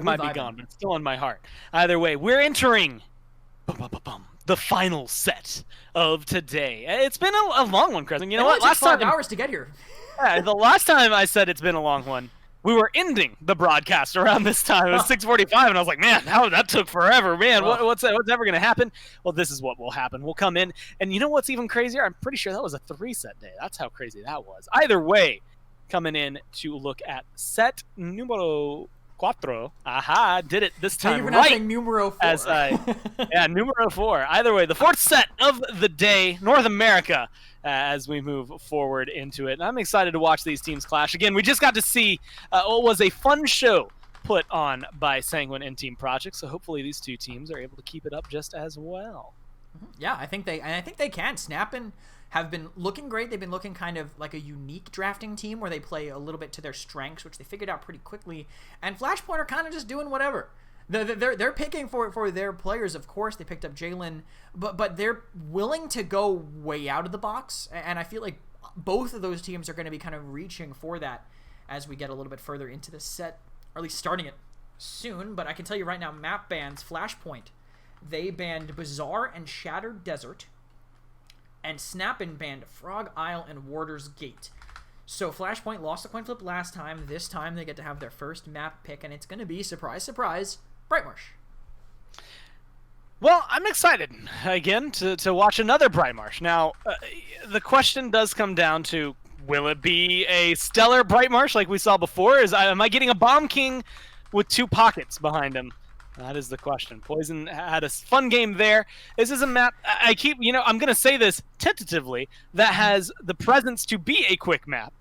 music might be gone, but it's still in my heart. Either way, we're entering the final set of today. It's been a long one, Chris. And you know what? Last 5 hours to get here. Yeah, the last time I said it's been a long one, we were ending the broadcast around this time. It was 6:45, and I was like, man, that took forever. Man, what's ever going to happen? Well, this is what will happen. We'll come in, and you know what's even crazier? I'm pretty sure that was a 3-set day. That's how crazy that was. Either way, coming in to look at set numero 4. Aha, did it this time you're right. Saying numero 4. Yeah, numero 4. Either way, the 4th set of the day, North America, as we move forward into it. And I'm excited to watch these teams clash. Again, we just got to see what was a fun show put on by Sanguine and Team Project, so hopefully these two teams are able to keep it up just as well. Yeah, I think they can. Snappin' have been looking great. They've been looking kind of like a unique drafting team where they play a little bit to their strengths, which they figured out pretty quickly. And Flashpoint are kind of just doing whatever. They're picking for their players, of course. They picked up Jalen, but they're willing to go way out of the box. And I feel like both of those teams are going to be kind of reaching for that as we get a little bit further into the set, or at least starting it soon. But I can tell you right now, map bans, Flashpoint, they banned Bazaar and Shattered Desert, and Snappin' banned Frog Isle and Warder's Gate. So Flashpoint lost the coin flip last time. This time they get to have their first map pick, and it's going to be, surprise, surprise, Brightmarsh. Well, I'm excited, again, to watch another Brightmarsh. Now, the question does come down to, will it be a stellar Brightmarsh like we saw before? Am I getting a Bomb King with 2 pockets behind him? That is the question. Poison had a fun game there. This is a map, I'm going to say this tentatively, that has the presence to be a quick map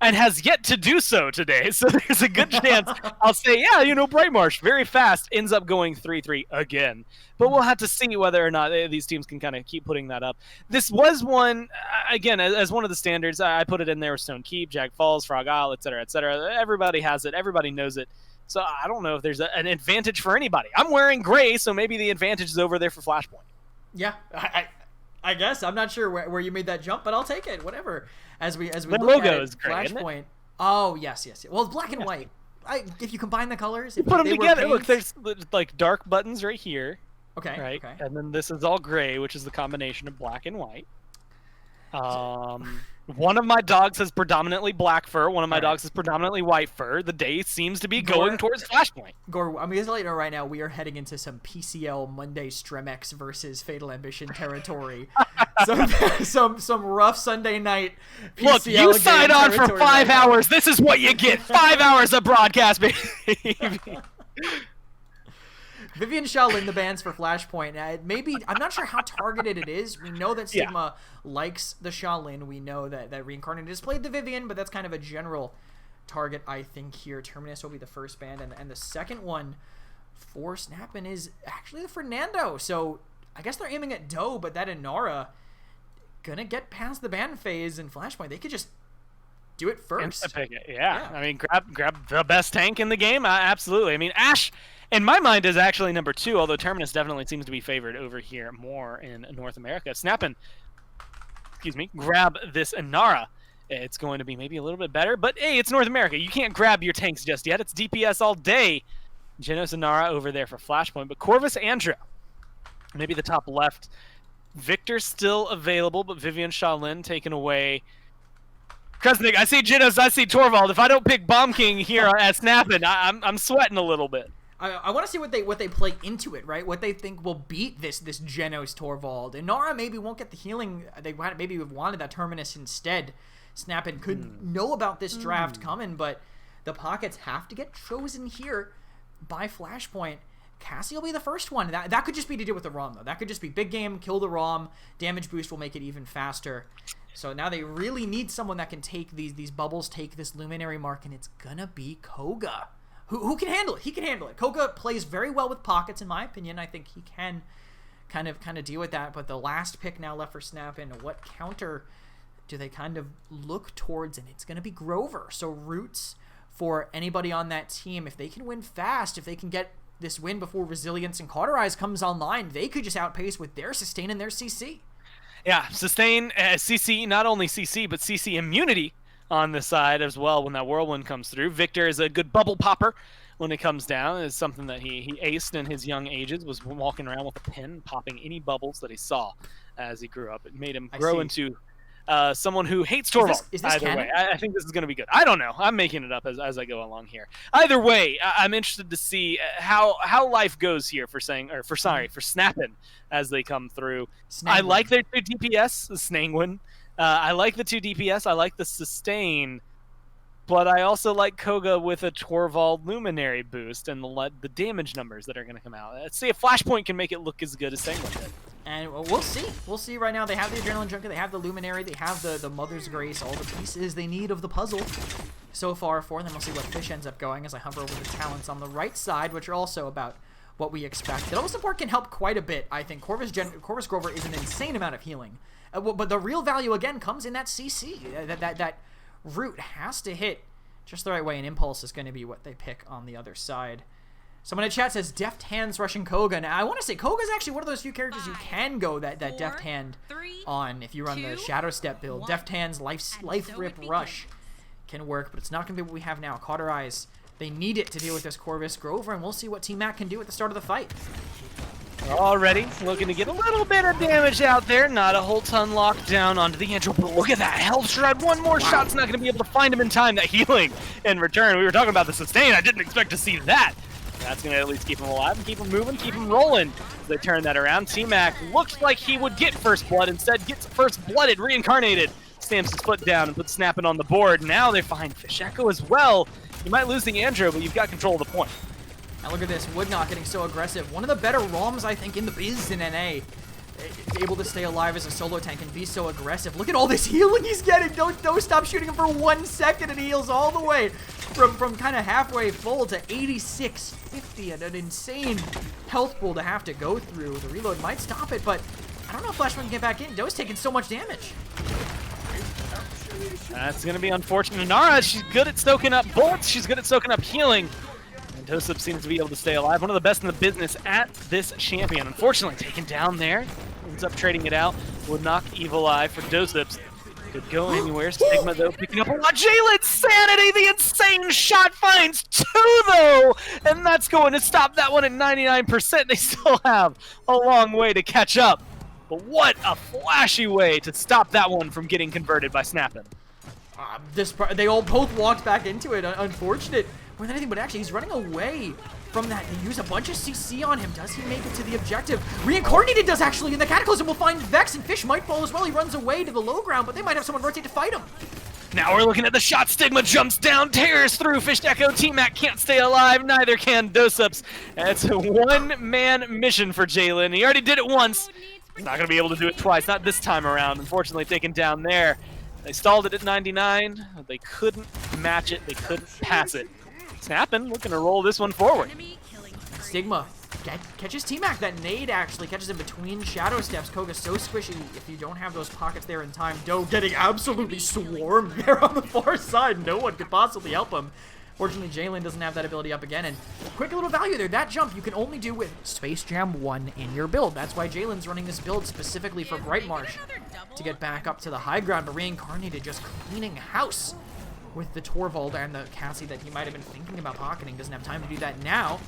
and has yet to do so today. So there's a good chance I'll say, yeah, Brightmarsh, very fast, ends up going 3-3 again. But we'll have to see whether or not these teams can kind of keep putting that up. This was one, again, as one of the standards. I put it in there with Stone Keep, Jag Falls, Frog Isle, et cetera, et cetera. Everybody has it. Everybody knows it. So I don't know if there's an advantage for anybody. I'm wearing gray, so maybe the advantage is over there for Flashpoint. Yeah, I guess. I'm not sure where you made that jump, but I'll take it. Whatever. As we the look logo at is gray, Flashpoint. Oh, yes. Well, it's black and white. If you combine the colors, if put them together. Look, there's like dark buttons right here. Okay. Right. Okay. And then this is all gray, which is the combination of black and white. One of my dogs has predominantly black fur. One of my dogs has predominantly white fur. The day seems to be going towards Flashpoint. Gore, I'm going to let you know right now, we are heading into some PCL Monday Stremex versus Fatal Ambition territory. some rough Sunday night PCL. Look, you signed on for 5 hours. This is what you get. 5 hours of broadcast, baby. Vivian Shaolin, the bans for Flashpoint. Maybe, I'm not sure how targeted it is. We know that Sigma likes the Shaolin. We know that Reincarnated has played the Vivian, but that's kind of a general target, I think, here. Terminus will be the first ban, and the second one for Snappin' is actually the Fernando. So I guess they're aiming at Doe, but that Inara gonna get past the ban phase in Flashpoint. They could just do it first. Pick it. Yeah. I mean, grab the best tank in the game. Absolutely. I mean, Ash, in my mind, is actually number 2, although Terminus definitely seems to be favored over here more in North America. Snappin', grab this Inara. It's going to be maybe a little bit better, but hey, it's North America. You can't grab your tanks just yet. It's DPS all day. Genos Inara over there for Flashpoint, but Corvus Andra, maybe the top left. Victor's still available, but Vivian Shaolin taken away. Kresnik, I see Genos, I see Torvald. If I don't pick Bomb King here at Snappin', I'm sweating a little bit. I want to see what they play into it, right? What they think will beat this Genos Torvald. And Nara maybe won't get the healing. They maybe have wanted that Terminus instead. Snappin' could know about this draft coming, but the pockets have to get chosen here by Flashpoint. Cassie will be the first one. That could just be to do with the ROM, though. That could just be big game, kill the ROM, damage boost will make it even faster. So now they really need someone that can take these bubbles, take this Luminary mark, and it's gonna be Koga. Who can handle it? He can handle it. Koga plays very well with pockets, in my opinion. I think he can kind of deal with that. But the last pick now left for Snappin', what counter do they kind of look towards? And it's going to be Grover. So roots for anybody on that team. If they can win fast, if they can get this win before Resilience and Cauterize comes online, they could just outpace with their Sustain and their CC. Yeah, Sustain, CC, not only CC, but CC immunity on the side as well when that Whirlwind comes through. Victor is a good bubble popper when it comes down. Is something that he aced in his young ages, was walking around with a pen, popping any bubbles that he saw as he grew up. It made him grow into someone who hates Torvald. Is this either canon? way, I think this is going to be good. I don't know. I'm making it up as I go along here. Either way, I'm interested to see how life goes here for Snappin as they come through. Snangwin. I like their 2 DPS, Snangwin. I like the 2 DPS. I like the sustain. But I also like Koga with a Torvald Luminary boost and the damage numbers that are going to come out. Let's see if Flashpoint can make it look as good as Sanguine did. And we'll see. We'll see right now. They have the Adrenaline Junket, they have the Luminary, they have the Mother's Grace, all the pieces they need of the puzzle so far for them. We'll see what Fish ends up going as I hover over the talents on the right side, which are also about what we expect. The double support can help quite a bit, I think. Corvus Grover is an insane amount of healing. But the real value, again, comes in that CC. That root has to hit just the right way, and Impulse is going to be what they pick on the other side. Someone in chat says Deft Hands rushing Koga. Now, I want to say Koga is actually one of those few characters you can go that Deft Hand on if you run the Shadow Step build. Deft Hands, Life Rip Rush can work, but it's not going to be what we have now. Cauter Eyes, they need it to deal with this Corvus Grover, and we'll see what Team Mac can do at the start of the fight. Already looking to get a little bit of damage out there. Not a whole ton locked down onto the Andrew, but look at that health shred. One more shot's not going to be able to find him in time. That healing in return. We were talking about the sustain. I didn't expect to see that. That's going to at least keep him alive and keep him moving, keep him rolling. As they turn that around, T-Mac looked like he would get first blood. Instead, gets first blooded, reincarnated. Stamps his foot down and puts Snappin' on the board. Now they find Fish Echo as well. You might lose the Andrew, but you've got control of the point. Now look at this, Woodknock getting so aggressive. One of the better ROMs, I think, in the biz in NA. Able to stay alive as a solo tank and be so aggressive. Look at all this healing he's getting. Don't stop shooting him for 1 second, and he heals all the way from kind of halfway full to 8650, and an insane health pool to have to go through. The reload might stop it, but I don't know if Flashpoint can get back in. Doe's taking so much damage. That's going to be unfortunate. Nara, she's good at soaking up bullets. She's good at soaking up healing. And Dosip seems to be able to stay alive. One of the best in the business at this champion. Unfortunately, taken down there. Ends up trading it out. Would knock Evil Eye for Dosips. Could go anywhere. Stigma, though, picking up a lot. Jalen's Sanity, the insane shot finds 2, though! And that's going to stop that one at 99%. They still have a long way to catch up. But what a flashy way to stop that one from getting converted by Snappin'. They all both walked back into it. Unfortunate more than anything, but actually he's running away from that. They use a bunch of CC on him. Does he make it to the objective? Reincarnated does actually, and the Cataclysm will find Vex, and Fish might fall as well. He runs away to the low ground, but they might have someone rotate to fight him. Now we're looking at the shot. Stigma jumps down, tears through. Fish Echo, T-Mac can't stay alive. Neither can Dosips. It's a one-man mission for Jalen. He already did it once. He's not going to be able to do it twice. Not this time around. Unfortunately, taken down there. They stalled it at 99. They couldn't match it. They couldn't pass it. Snappin' looking to roll this one forward. Stigma catches T-Mac. That nade actually catches him between Shadow Steps. Koga's so squishy if you don't have those pockets there in time. Doe getting absolutely swarmed there on the far side. No one could possibly help him. Fortunately, Jalen doesn't have that ability up again. And quick little value there. That jump you can only do with Space Jam 1 in your build. That's why Jalen's running this build specifically for Bright Marsh to get back up to the high ground. But Reincarnated just cleaning house with the Torvald and the Cassie that he might have been thinking about pocketing. Doesn't have time to do that now.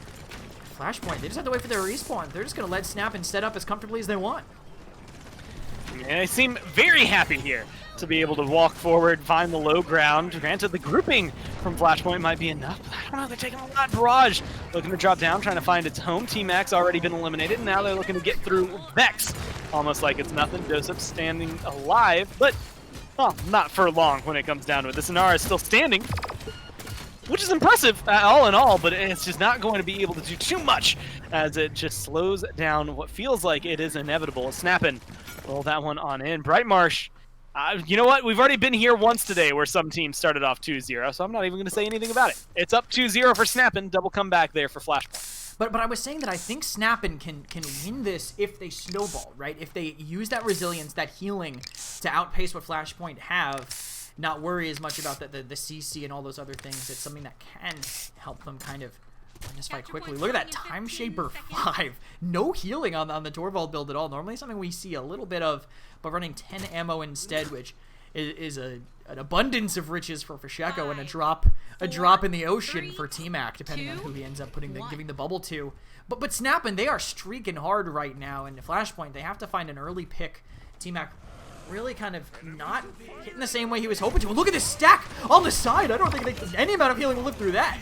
Flashpoint, they just have to wait for their respawn. They're just going to let Snap and set up as comfortably as they want. And they seem very happy here to be able to walk forward, find the low ground. Granted, the grouping from Flashpoint might be enough, but I don't know, they're taking a lot. Barrage looking to drop down, trying to find its home. T-Mac's already been eliminated, and now they're looking to get through Vex. Almost like it's nothing. Dosip standing alive, but well, not for long when it comes down to it. The Sonara is still standing, which is impressive all in all, but it's just not going to be able to do too much as it just slows down what feels like it is inevitable. Snappin', roll that one on in. Bright Marsh, you know what? We've already been here once today where some teams started off 2-0, so I'm not even going to say anything about it. It's up 2-0 for Snappin', double comeback there for Flashpoint. But I was saying that I think Snappin' can win this if they snowball, right? If they use that resilience, that healing to outpace what Flashpoint have, not worry as much about the CC and all those other things. It's something that can help them kind of win this fight quickly. Look at that, Time Shaper 5. No healing on the Torvald build at all. Normally something we see a little bit of, but running 10 ammo instead, which is an abundance of riches for Fasheko and a drop in the ocean for T-Mac, depending on who he ends up giving the bubble to. But Snappin', they are streaking hard right now, and Flashpoint, they have to find an early pick. T-Mac really kind of not hitting the same way he was hoping to. And look at this stack on the side. I don't think any amount of healing will live through that.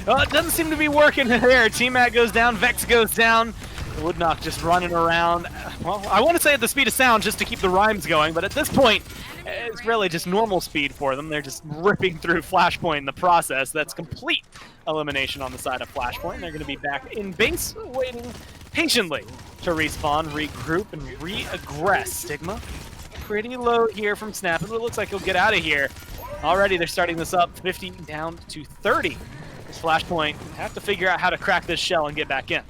Well, it doesn't seem to be working there. T-Mac goes down, Vex goes down. Woodknock just running around. Well, I want to say at the speed of sound just to keep the rhymes going, but at this point, it's really just normal speed for them. They're just ripping through Flashpoint in the process. That's complete elimination on the side of Flashpoint. They're going to be back in base, waiting patiently to respawn, regroup, and re-aggress. Stigma pretty low here from Snappin', but it looks like he'll get out of here. Already they're starting this up, 50 down to 30. Flashpoint have to figure out how to crack this shell and get back in.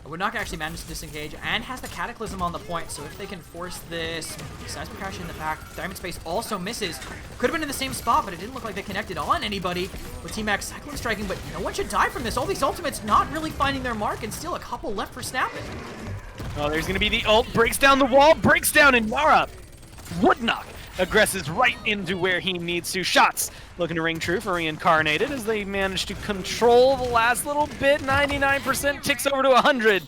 Woodknock actually managed to disengage and has the Cataclysm on the point, so if they can force this Seismic Crash in the back, Diamond Space also misses. Could have been in the same spot, but it didn't look like they connected on anybody with T-Mac Cyclone striking, but no one should die from this. All these ultimates not really finding their mark, and still a couple left for Snappin'. Oh, there's going to be the ult, breaks down the wall, breaks down Inara. Woodknock aggresses right into where he needs to. Shots looking to ring true for Reincarnated as they manage to control the last little bit. 99% ticks over to 100.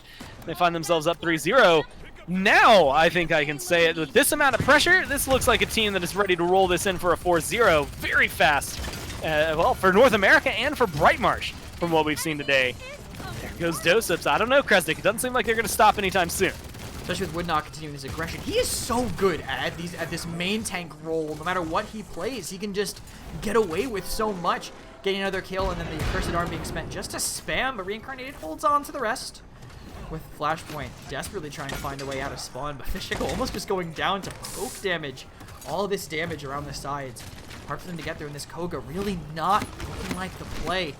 They find themselves up 3-0. Now, I think I can say it, with this amount of pressure, this looks like a team that is ready to roll this in for a 4-0 very fast. Well, for North America and for Brightmarsh from what we've seen today. There goes Doseps. I don't know, Kresnik. It doesn't seem like they're going to stop anytime soon. Especially with Woodknock continuing his aggression. He is so good at this main tank role. No matter what he plays, he can just get away with so much. Getting another kill and then the Accursed Arm being spent just to spam, but Reincarnated holds on to the rest. With Flashpoint desperately trying to find a way out of spawn, but Fasheko almost just going down to poke damage. All this damage around the sides. Hard for them to get there, and this Koga really not looking like the play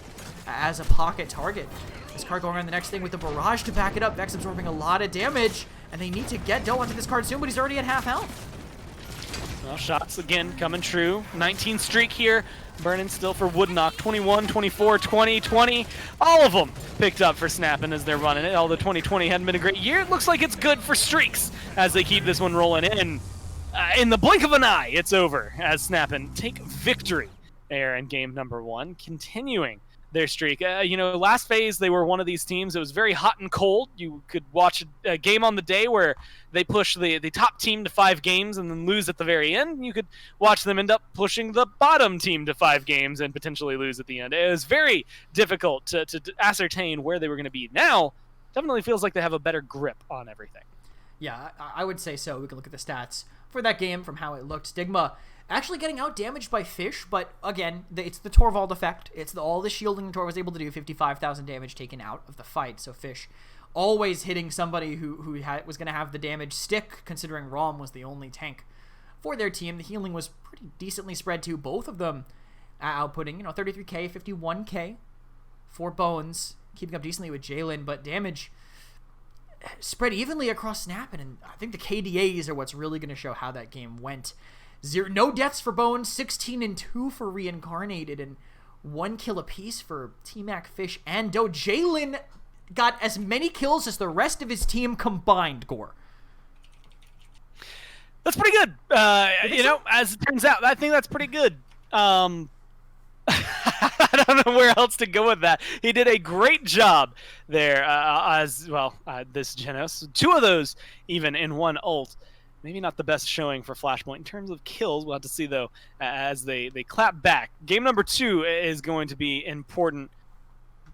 as a pocket target. This card going around the next thing with the barrage to back it up. Vex absorbing a lot of damage. And they need to get Doe onto this card soon, but he's already at half health. Well, shots again coming true. 19 streak here. Burning still for Woodknock. 21, 24, 20, 20. All of them picked up for Snappin' as they're running it. Although 2020 hadn't been a great year, it looks like it's good for streaks as they keep this one rolling in. In the blink of an eye, it's over as Snappin' take victory there in game number 1. Continuing their streak. You know, last phase, they were one of these teams. It was very hot and cold. You could watch a game on the day where they push the top team to 5 games and then lose at the very end. You could watch them end up pushing the bottom team to 5 games and potentially lose at the end. It was very difficult to ascertain where they were going to be. Now, definitely feels like they have a better grip on everything. Yeah, I would say so. We can look at the stats for that game from how it looked. Stigma actually getting out damaged by Fish, but again, it's the Torvald effect. It's all the shielding Tor was able to do. 55,000 damage taken out of the fight. So Fish always hitting somebody who was going to have the damage stick, considering Rom was the only tank for their team. The healing was pretty decently spread too. Both of them outputting, 33k, 51k for Bones, keeping up decently with Jalen, but damage spread evenly across Snappin', and I think the KDAs are what's really going to show how that game went. No deaths for Bones, 16 and 2 for Reincarnated, and 1 kill apiece for T-Mac, Fish, and Doe. Jalen got as many kills as the rest of his team combined, Gore. That's pretty good. As it turns out, I think that's pretty good. I don't know where else to go with that. He did a great job there as well. This Genos, 2 of those even in 1 ult. Maybe not the best showing for Flashpoint in terms of kills. We'll have to see, though, as they clap back. Game number 2 is going to be important.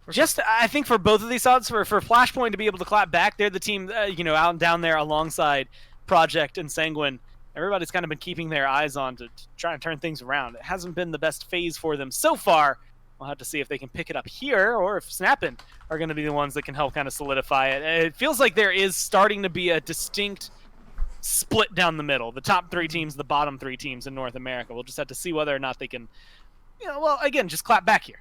Just, I think, for both of these odds, for Flashpoint to be able to clap back, they're the team, out and down there alongside Project and Sanguine. Everybody's kind of been keeping their eyes on to try and turn things around. It hasn't been the best phase for them so far. We'll have to see if they can pick it up here or if Snappin' are going to be the ones that can help kind of solidify it. It feels like there is starting to be a distinct split down the middle. The top 3 teams, the bottom 3 teams in North America. We'll just have to see whether or not they can, again, just clap back here.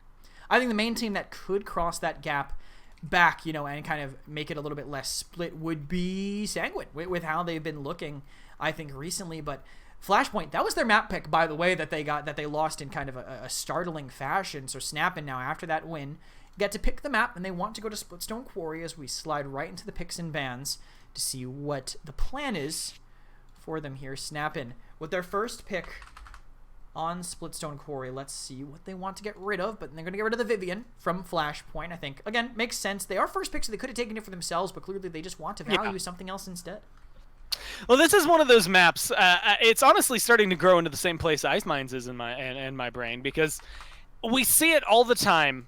I think the main team that could cross that gap back, and kind of make it a little bit less split would be Sanguine with how they've been looking, I think, recently. But Flashpoint, that was their map pick, by the way, that they lost in kind of a startling fashion. So Snappin' now, after that win, get to pick the map, and they want to go to Splitstone Quarry as we slide right into the picks and bans to see what the plan is for them here. Snappin' with their first pick on Splitstone Quarry. Let's see what they want to get rid of, but they're going to get rid of the Vivian from Flashpoint, I think. Again, makes sense. They are first picks, so they could have taken it for themselves, but clearly they just want to value something else instead. Well, this is one of those maps. It's honestly starting to grow into the same place Ice Mines is in my brain, because we see it all the time.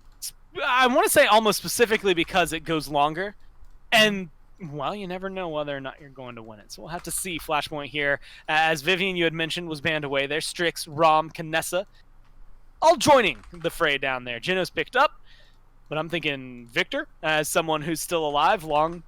I want to say almost specifically because it goes longer, and well, you never know whether or not you're going to win it. So we'll have to see. Flashpoint here, as Vivian, you had mentioned, was banned away there. Strix, Rom, Kanessa, all joining the fray down there. Geno's picked up, but I'm thinking Victor as someone who's still alive. Long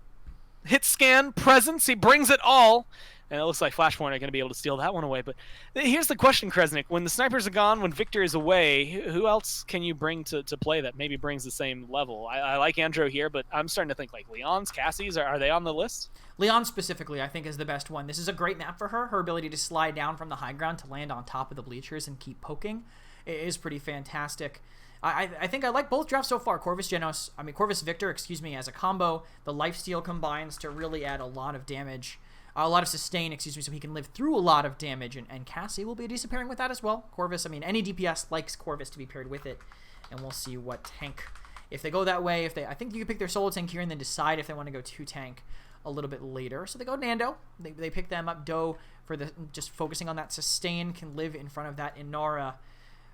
hit scan presence. He brings it all. And it looks like Flashpoint are going to be able to steal that one away. But here's the question, Kresnik. When the snipers are gone, when Victor is away, who else can you bring to play that maybe brings the same level? I like Andro here, but I'm starting to think like Leon's, Cassie's. Are they on the list? Leon specifically, I think, is the best one. This is a great map for her. Her ability to slide down from the high ground to land on top of the bleachers and keep poking is pretty fantastic. I think I like both drafts so far. Corvus Victor, as a combo. The lifesteal combines to really add a lot of damage. A lot of sustain, so he can live through a lot of damage, and Cassie will be a decent pairing with that as well. Corvus, any DPS likes Corvus to be paired with it, and we'll see what tank. If they go that way, I think you can pick their solo tank here and then decide if they want to go 2-tank a little bit later. So they go Nando. They pick them up. Doe, for just focusing on that sustain, can live in front of that Inara.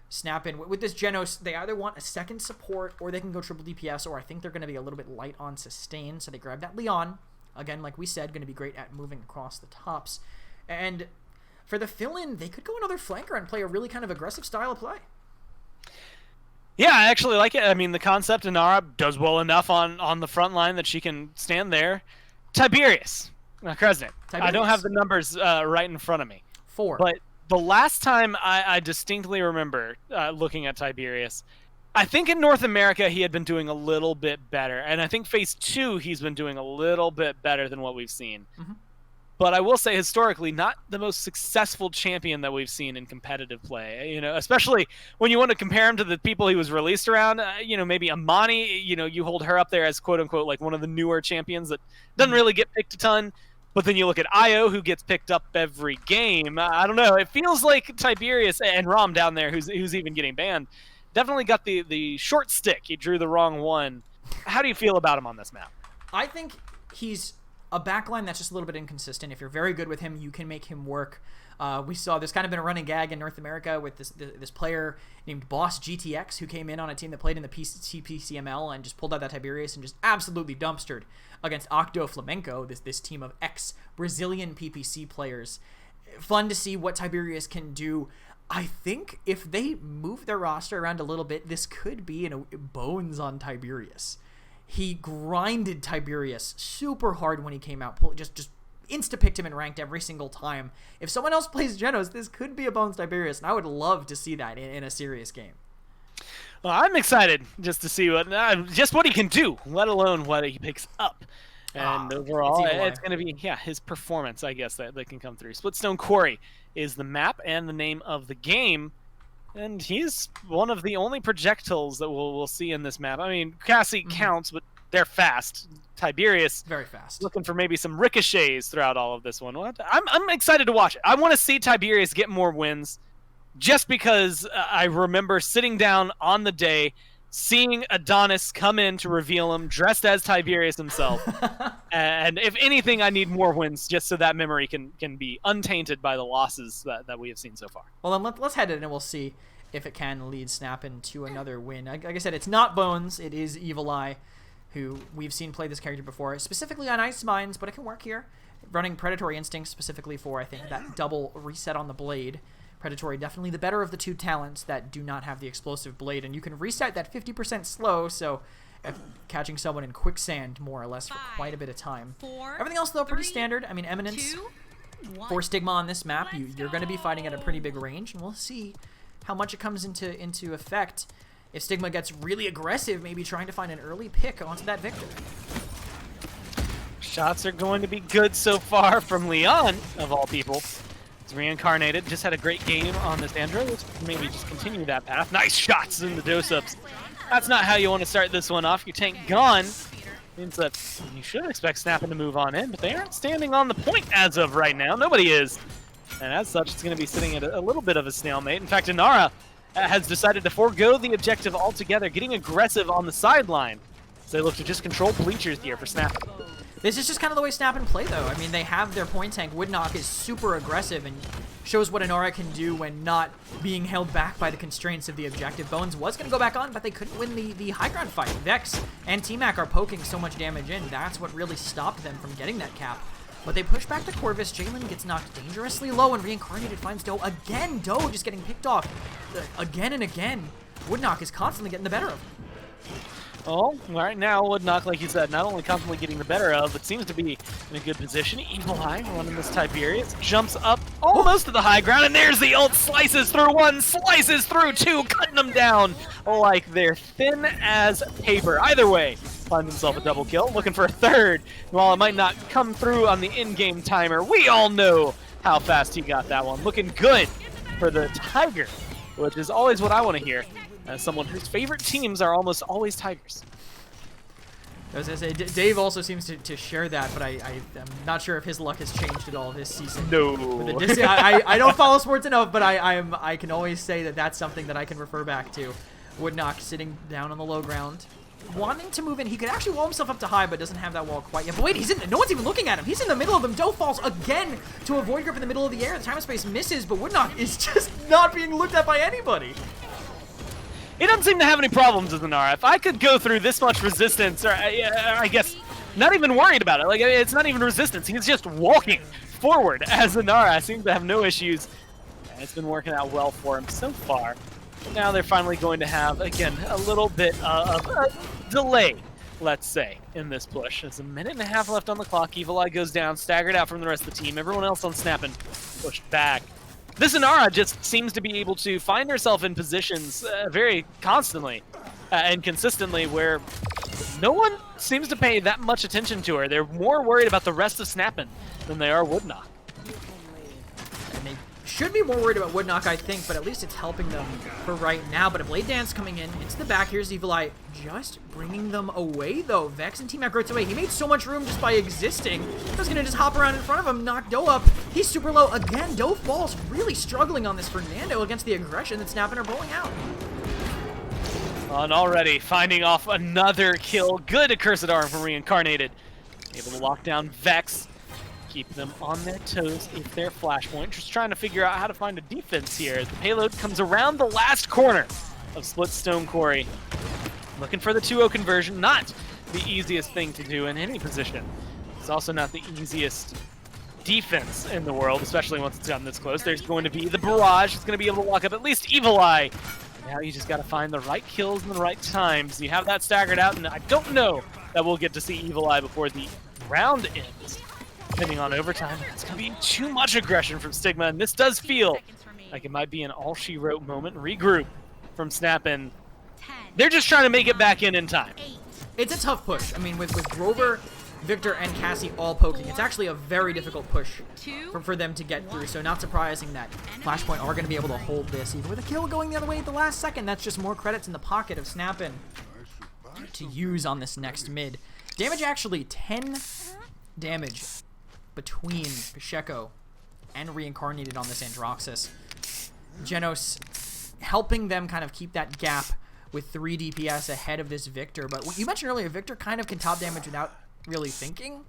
Snap in. With this Genos, they either want a second support, or they can go triple DPS, or I think they're going to be a little bit light on sustain, so they grab that Leon. Again, like we said, going to be great at moving across the tops. And for the fill-in, they could go another flanker and play a really kind of aggressive style of play. Yeah, I actually like it. The concept Inara does well enough on the front line that she can stand there. Tiberius. Kresnik. I don't have the numbers right in front of me. 4. But the last time I distinctly remember looking at Tiberius, I think in North America he had been doing a little bit better, and I think Phase 2 he's been doing a little bit better than what we've seen. Mm-hmm. But I will say historically, not the most successful champion that we've seen in competitive play. Especially when you want to compare him to the people he was released around. Maybe Amani. You hold her up there as quote unquote like one of the newer champions that doesn't really get picked a ton. But then you look at Io, who gets picked up every game. I don't know. It feels like Tiberius and Rom down there, who's even getting banned. Definitely got the short stick. He drew the wrong one. How do you feel about him on this map? I think he's a backline that's just a little bit inconsistent. If you're very good with him, you can make him work. We saw there's kind of been a running gag in North America with this player named Boss GTX, who came in on a team that played in the CPCML and just pulled out that Tiberius and just absolutely dumpstered against Octo Flamenco, this team of ex-Brazilian PPC players. Fun to see what Tiberius can do. I think if they move their roster around a little bit, this could be bones on Tiberius. He grinded Tiberius super hard when he came out. Just insta-picked him and ranked every single time. If someone else plays Genos, this could be a bones Tiberius, and I would love to see that in a serious game. Well, I'm excited just to see what he can do, let alone what he picks up. And overall, it's going to be his performance, I guess, that can come through. Splitstone Quarry is the map and the name of the game, and he's one of the only projectiles that we'll see in this map. Cassie counts, but they're fast. Tiberius, very fast. Looking for maybe some ricochets throughout all of this one. I'm excited to watch it. I want to see Tiberius get more wins, just because I remember sitting down on the day, seeing Adonis come in to reveal him dressed as Tiberius himself. And if anything, I need more wins just so that memory can be untainted by the losses that we have seen so far. Well, then let's head in and we'll see if it can lead Snap into another win. Like I said, it's not Bones. It is Evil Eye, who we've seen play this character before, specifically on Ice Mines, but it can work here. Running Predatory Instinct specifically for, I think, that double reset on the blade. Predatory, definitely the better of the two talents that do not have the explosive blade, and you can reset that 50% slow, so catching someone in quicksand more or less for quite a bit of time. Everything else, though, pretty standard. Eminence for Stigma on this map, you're going to be fighting at a pretty big range, and we'll see how much it comes into effect. If Stigma gets really aggressive, maybe trying to find an early pick onto that Victor. Shots are going to be good so far from Leon, of all people. It's reincarnated, just had a great game on this Andro. Let's maybe just continue that path. Nice shots in the dose-ups. That's not how you want to start this one off. Your tank gone. Means that you should expect Snapping to move on in, but they aren't standing on the point as of right now. Nobody is. And as such, it's going to be sitting at a little bit of a stalemate. In fact, Inara has decided to forego the objective altogether, getting aggressive on the sideline. So they look to just control bleachers here for Snap. This is just kind of the way Snap and play, though. I mean, they have their point tank. Woodknock is super aggressive and shows what Inara can do when not being held back by the constraints of the objective. Bones was going to go back on, but they couldn't win the high ground fight. Vex and T-Mac are poking so much damage in. That's what really stopped them from getting that cap. But they push back to Corvus. Jalen gets knocked dangerously low, and Reincarnated finds Doe again. Doe just getting picked off again and again. Woodknock is constantly getting the better of him. Oh, right now, Woodknock, like you said, not only constantly getting the better of, but seems to be in a good position. Evil Eye running this Tiberius, jumps up almost to the high ground, and there's the ult, slices through one, slices through two, cutting them down like they're thin as paper. Either way, finds himself a double kill, looking for a third. While it might not come through on the in-game timer, we all know how fast he got that one. Looking good for the Tiger, which is always what I want to hear, as someone whose favorite teams are almost always Tigers. I was going to say, Dave also seems to share that, but I'm not sure if his luck has changed at all this season. No. I don't follow sports enough, but I can always say that that's something that I can refer back to. Woodknock sitting down on the low ground, wanting to move in. He could actually wall himself up to high, but doesn't have that wall quite yet. But wait, no one's even looking at him. He's in the middle of them. Doe falls again to a void grip in the middle of the air. The time and space misses, but Woodknock is just not being looked at by anybody. He doesn't seem to have any problems with Inara. If I could go through this much resistance, or I guess not even worried about it. Like, it's not even resistance. He's just walking forward as Inara seems to have no issues. And it's been working out well for him so far. But now they're finally going to have, again, a little bit of a delay, let's say, in this push. There's a minute and a half left on the clock. Evil Eye goes down, staggered out from the rest of the team. Everyone else on snapping, pushed back. This Inara just seems to be able to find herself in positions very constantly and consistently where no one seems to pay that much attention to her. They're more worried about the rest of Snappin' than they are Woodknock. And they should be more worried about Woodknock, I think, but at least it's helping them for right now. But a Blade Dance coming in into the back. Here's Evil Eye just bringing them away, though. Vex and T-Mac rotates away. He made so much room just by existing. He was going to just hop around in front of him, knock Doe up. He's super low. Again, Doe falls. Really struggling on this Fernando against the aggression that Snappin' are pulling out. And already finding off another kill. Good Accursed Arm from Reincarnated. Able to lock down Vex. Keep them on their toes if they're flashpoint. Just trying to figure out how to find a defense here as the payload comes around the last corner of Split Stone Quarry. Looking for the 2-0 conversion. Not the easiest thing to do in any position. It's also not the easiest defense in the world, especially once it's gotten this close. There's going to be the barrage. It's going to be able to lock up at least Evil Eye. Now you just got to find the right kills in the right times. You have that staggered out, and I don't know that we'll get to see Evil Eye before the round ends. Depending on overtime, it's going to be too much aggression from Stigma, and this does feel like it might be an all-she-wrote moment. Regroup from Snappin'. They're just trying to make it back in time. It's a tough push. I mean, with Grover, Victor, and Cassie all poking, it's actually a very difficult push for them to get through, so not surprising that Flashpoint are going to be able to hold this. Even with a kill going the other way at the last second, that's just more credits in the pocket of Snappin' to use on this next mid. Damage actually 10 damage between Pacheco and Reincarnated on this Androxus. Genos helping them kind of keep that gap with 3 DPS ahead of this Victor. But what you mentioned earlier, Victor kind of can top damage without really thinking.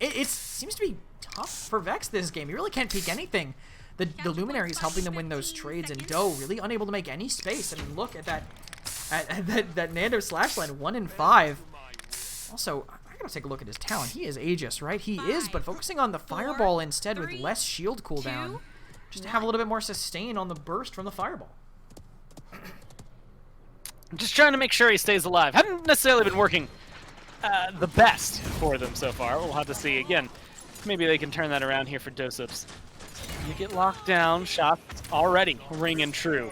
It seems to be tough for Vex this game. You really can't peek anything. The Luminary is helping them win those trades, and Doe really unable to make any space. I mean, look at that Nando Slashline, 1 in 5. Also, I gotta take a look at his talent. He is Aegis, right? He is, but focusing on the Fireball instead with less shield cooldown, just to have a little bit more sustain on the burst from the Fireball. I'm just trying to make sure he stays alive. Haven't necessarily been working the best for them so far. We'll have to see. Again, maybe they can turn that around here for Dosups. You get locked down. Shots already ringing true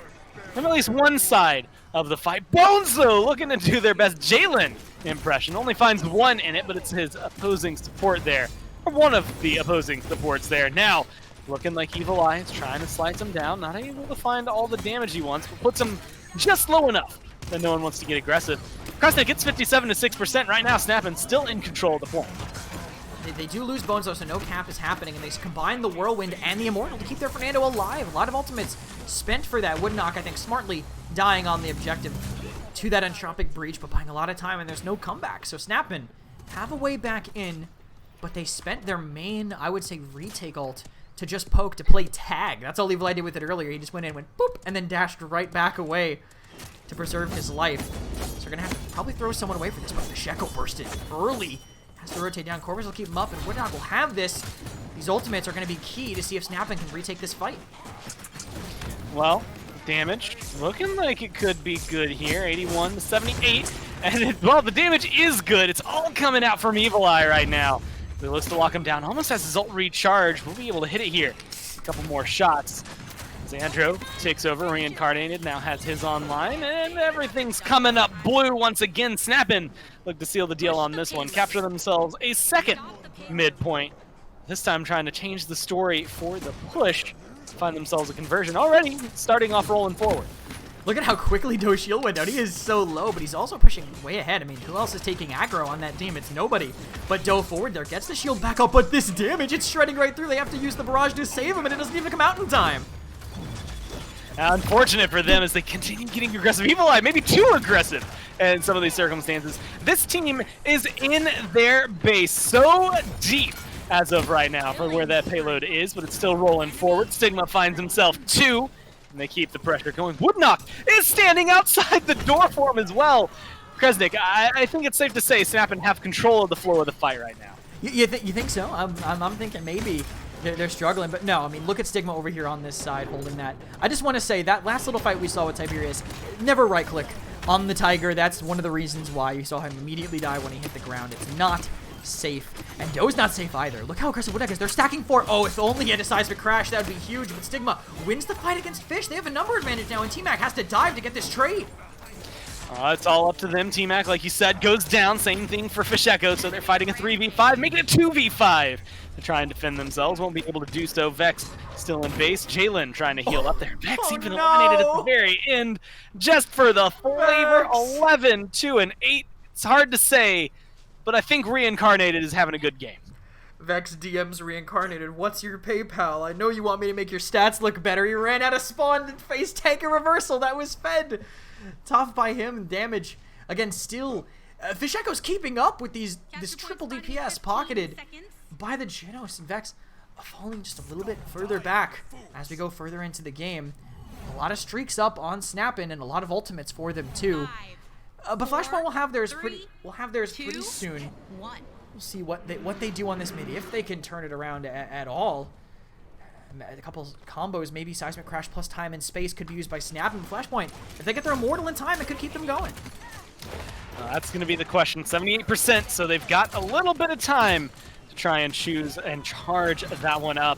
from at least one side of the fight. Bones, though, looking to do their best Jalen impression. Only finds one in it, but it's his opposing support there. Or one of the opposing supports there. Now, looking like Evil Eye is trying to slice him down. Not able to find all the damage he wants, but puts him just low enough that no one wants to get aggressive. Krasna gets 57 to 6% right now. Snappin' still in control of the point. They do lose Bones, though, so no cap is happening, and they combine the Whirlwind and the Immortal to keep their Fernando alive. A lot of ultimates spent for that. Woodknock, I think, smartly dying on the objective to that Entropic Breach, but buying a lot of time, and there's no comeback. So Snapman have a way back in, but they spent their main, I would say, retake ult to just poke, to play tag. That's all Evil Eye did with it earlier. He just went in, went boop, and then dashed right back away to preserve his life. So we're going to have to probably throw someone away for this, but Fisheko bursted early. Has to rotate down. Corvus will keep him up, and Woodknock will have this. These ultimates are going to be key to see if Snapman can retake this fight. Well, damage looking like it could be good here. 81 to 78. And well, the damage is good. It's all coming out from Evil Eye right now. He looks to lock him down. Almost has his ult recharge. We'll be able to hit it here. A couple more shots. Xandro takes over. Reincarnated now has his online. And everything's coming up blue once again. Snapin look to seal the deal on this one. Capture themselves a second midpoint. This time trying to change the story for the push. Find themselves a conversion already. Starting off rolling forward. Look at how quickly Do's shield went down. He is so low, but he's also pushing way ahead. I mean, who else is taking aggro on that team? It's nobody. But Do forward there gets the shield back up, but this damage, it's shredding right through. They have to use the barrage to save him, and it doesn't even come out in time. Unfortunate for them as they continue getting aggressive. Evil Eye, maybe too aggressive in some of these circumstances. This team is in their base so deep as of right now for where that payload is, but it's still rolling forward. Stigma finds himself 2. And they keep the pressure going. Woodknock is standing outside the door for him as well. Kresnik, I think it's safe to say Snapin have control of the flow of the fight right now. You think so? I'm thinking maybe they're struggling, but no. I mean, look at Stigma over here on this side holding that. I just want to say that last little fight we saw with Tiberius, never right-click on the Tiger. That's one of the reasons why you saw him immediately die when he hit the ground. It's not safe. And Do's not safe either. Look how aggressive Woodknock is. They're stacking 4. Oh, if only he had a seismic crash, that would be huge. But Stigma wins the fight against Fish. They have a number advantage now, and T-Mac has to dive to get this trade. It's all up to them. T-Mac, like you said, goes down. Same thing for Fisheko, so they're fighting a 3v5, making it a 2v5 to try and defend themselves. Won't be able to do so. Vex still in base. Jalen trying to heal up there. Vex even eliminated at the very end just for the flavor. 11, 2, and 8. It's hard to say, but I think Reincarnated is having a good game. Vex DMs Reincarnated. What's your PayPal? I know you want me to make your stats look better. You ran out of spawn and face tank a reversal. That was fed. Tough by him. Damage. Again, still, Fisheko's keeping up with this triple DPS pocketed by the Genos, and Vex falling just a little bit further back as we go further into the game. A lot of streaks up on Snapin and a lot of ultimates for them too. But Flashpoint will have theirs pretty soon. We'll see what they do on this mid, if they can turn it around at all. A couple combos, maybe Seismic Crash plus time and space could be used by Snap and Flashpoint. If they get their Immortal in time, it could keep them going. That's going to be the question. 78%, so they've got a little bit of time to try and choose and charge that one up.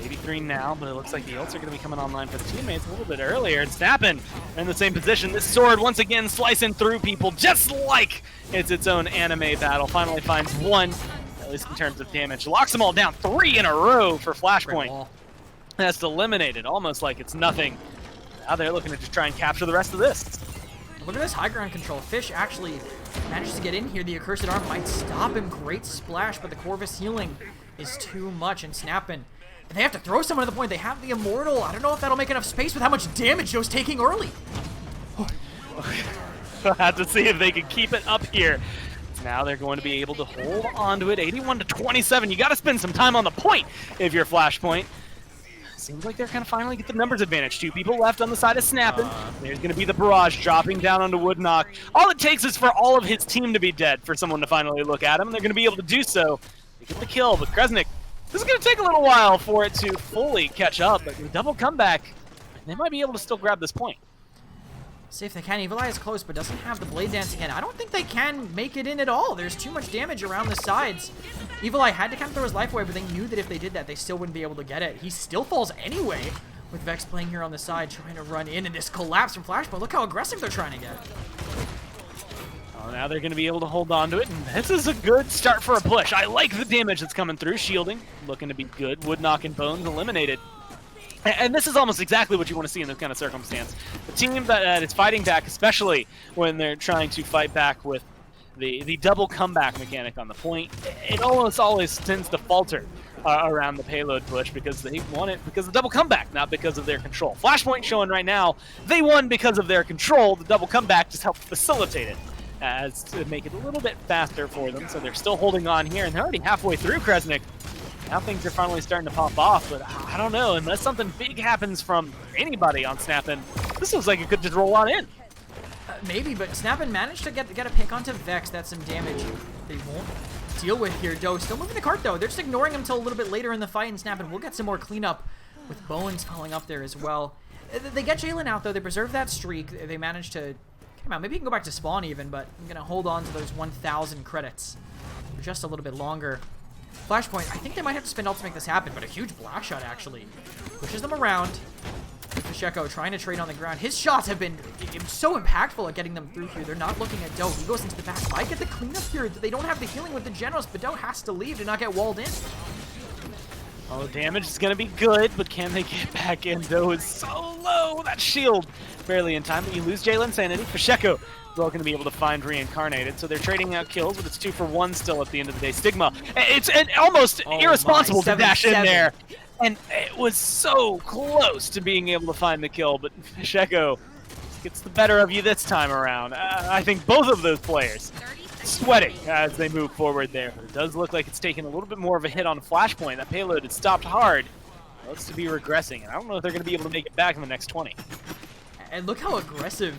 83 now, but it looks like the ults are going to be coming online for the teammates a little bit earlier. And Snappin in the same position. This sword once again slicing through people just like it's its own anime battle. Finally finds one, at least in terms of damage. Locks them all down 3 in a row for Flashpoint. That's eliminated, almost like it's nothing. Now they're looking to just try and capture the rest of this. Look at this high ground control. Fish actually manages to get in here. The Accursed Arm might stop him. Great splash, but the Corvus healing is too much. And Snappin, and they have to throw someone at the point. They have the Immortal. I don't know if that'll make enough space with how much damage Joe's taking early. We'll have to see if they can keep it up here. Now they're going to be able to hold on to it. 81 to 27. You got to spend some time on the point if you're Flashpoint. Seems like they're going to finally get the numbers advantage. 2 people left on the side of Snappin. There's going to be the barrage dropping down onto Woodknock. All it takes is for all of his team to be dead for someone to finally look at him, and they're going to be able to do so. They get the kill, but Kresnik, this is going to take a little while for it to fully catch up, but the double comeback, they might be able to still grab this point. See if they can. Evil Eye is close, but doesn't have the Blade Dance again. I don't think they can make it in at all. There's too much damage around the sides. Evil Eye had to kind of throw his life away, but they knew that if they did that, they still wouldn't be able to get it. He still falls anyway, with Vex playing here on the side, trying to run in, and this collapse from Flashpoint. Look how aggressive they're trying to get. Oh, now they're going to be able to hold on to it, and this is a good start for a push. I like the damage that's coming through. Shielding, looking to be good. Woodknock and Bones eliminated. And this is almost exactly what you want to see in this kind of circumstance. The team that is fighting back, especially when they're trying to fight back with the double comeback mechanic on the point, it almost always tends to falter around the payload push because they won it because of the double comeback, not because of their control. Flashpoint showing right now, they won because of their control. The double comeback just helped facilitate it as to make it a little bit faster for them. So they're still holding on here, and they're already halfway through Kresnik. Now things are finally starting to pop off, but I don't know, unless something big happens from anybody on Snappin', this looks like it could just roll on in. Maybe, but Snappin managed to get a pick onto Vex. That's some damage they won't deal with here. Doe still moving the cart, though. They're just ignoring him until a little bit later in the fight, and Snappin will get some more cleanup with Bones falling up there as well. They get Jalen out, though. They preserve that streak. They managed to get him out. Maybe he can go back to spawn even, but I'm going to hold on to those 1,000 credits for just a little bit longer. Flashpoint, I think they might have to spend ult to make this happen, but a huge blast shot, actually. Pushes them around. Pacheco trying to trade on the ground. His shots have been so impactful at getting them through here. They're not looking at Doe. He goes into the back. Might get the cleanup here. They don't have the healing with the Genos, but Doe has to leave to not get walled in. Oh, damage is going to be good, but can they get back in? Doe is so low. That shield barely in time, but you lose Jalen's sanity. Pacheco is all going to be able to find reincarnated, so they're trading out kills, but it's 2 for 1 still at the end of the day. Stigma, it's almost irresponsible to dash in there. And it was so close to being able to find the kill, but Pacheco gets the better of you this time around. I think both of those players sweating as they move forward there. But it does look like it's taken a little bit more of a hit on Flashpoint. That payload had stopped hard. It looks to be regressing, and I don't know if they're going to be able to make it back in the next 20. And look how aggressive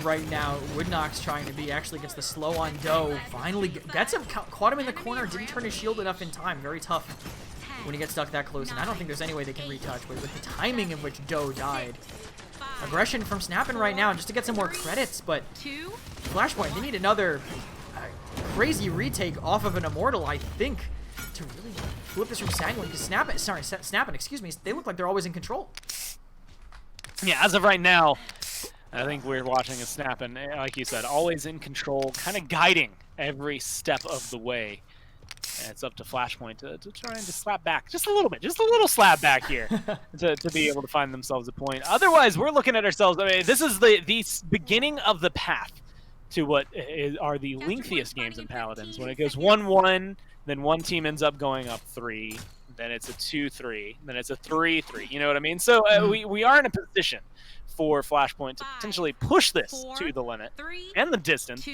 right now Woodnock's trying to be. Actually gets the slow on Doe. Finally gets him, caught him in the corner, didn't turn his shield enough in time. Very tough when he gets stuck that close, and I don't think there's any way they can retouch, but with the timing in which Doe died. Aggression from Snappin' right now just to get some more credits, but Flashpoint, they need another crazy retake off of an Immortal, I think, to really flip this from Sanguine, because Snappin', excuse me, they look like they're always in control. Yeah, as of right now, I think we're watching a Snappin', like you said, always in control, kind of guiding every step of the way. And it's up to Flashpoint to try and just slap back just a little bit, just a little slap back here to be able to find themselves a point. Otherwise, we're looking at ourselves. I mean, this is the beginning of the path to what are the lengthiest games in Paladins. When it goes 1-1, then one team ends up going up 3, then it's a 2-3, then it's a 3-3. You know what I mean? So we are in a position for Flashpoint to potentially push this to the limit and the distance.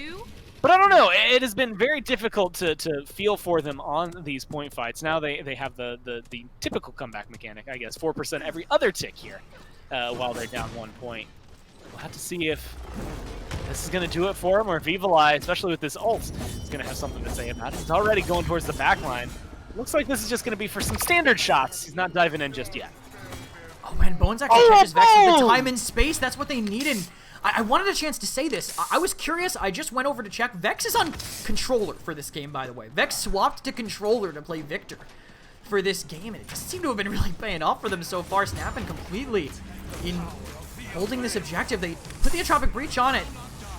But I don't know. It has been very difficult to feel for them on these point fights. Now they have the typical comeback mechanic, I guess, 4% every other tick here while they're down 1 point. We'll have to see if this is going to do it for him, or if Evil-Eye, especially with this ult, is going to have something to say about it. He's already going towards the back line. Looks like this is just going to be for some standard shots. He's not diving in just yet. Oh man, Bones actually catches Vex with the time and space. That's what they needed. I wanted a chance to say this. I was curious. I just went over to check. Vex is on controller for this game, by the way. Vex swapped to controller to play Victor for this game, and it just seemed to have been really paying off for them so far. Snapping completely in holding this objective. They put the Atropic Breach on it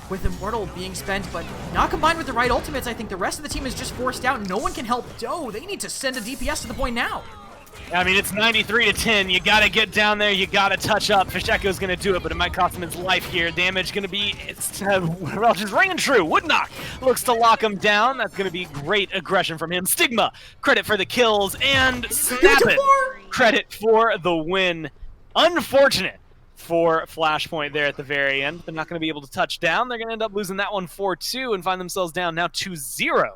with Immortal being spent, but not combined with the right ultimates. I think the rest of the team is just forced out. No one can help Doe. They need to send a DPS to the point now. I mean, it's 93-10. You got to get down there. You got to touch up. Pacheco's going to do it, but it might cost him his life here. Damage going to be, well, just ringing true. Woodnock looks to lock him down. That's going to be great aggression from him. Stigma, credit for the kills, and Snappin', credit for the win. Unfortunate for Flashpoint there at the very end. They're not going to be able to touch down. They're going to end up losing that one 4-2 and find themselves down now 2-0.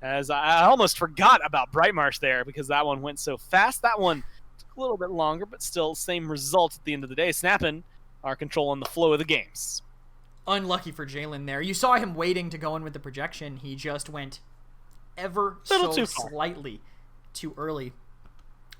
As I almost forgot about Brightmarsh there because that one went so fast. That one took a little bit longer, but still same result at the end of the day. Snappin' are controlling the flow of the games. Unlucky for Jalen there. You saw him waiting to go in with the projection. He just went ever so slightly too early.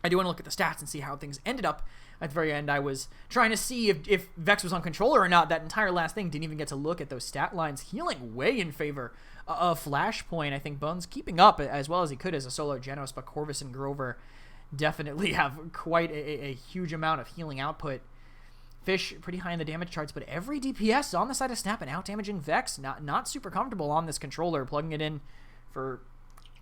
I do want to look at the stats and see how things ended up. At the very end, I was trying to see if Vex was on controller or not. That entire last thing, didn't even get to look at those stat lines. Healing way in favor of Flashpoint. I think Bones keeping up as well as he could as a solo Genos, but Corvus and Grover definitely have quite a huge amount of healing output. Fish pretty high in the damage charts, but every DPS on the side of Snap and out-damaging Vex. Not super comfortable on this controller, plugging it in for...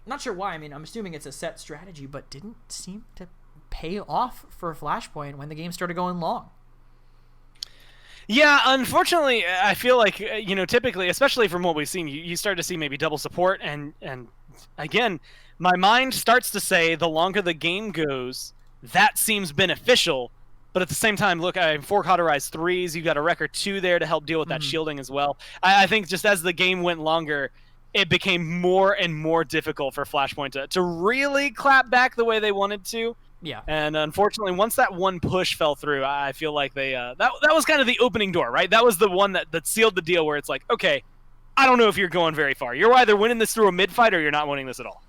Not sure why. I mean, I'm assuming it's a set strategy, but didn't seem to pay off for Flashpoint when the game started going long. Yeah, unfortunately, I feel like typically, especially from what we've seen, you start to see maybe double support, and again, my mind starts to say the longer the game goes, that seems beneficial. But at the same time, look, I have 4 cauterized threes. You've got a record 2 there to help deal with that Mhm. shielding as well. I think just as the game went longer, it became more and more difficult for Flashpoint to really clap back the way they wanted to. Yeah. And unfortunately, once that one push fell through, I feel like they that was kind of the opening door, right? That was the one that sealed the deal, where it's like, okay, I don't know if you're going very far. You're either winning this through a mid fight or you're not winning this at all.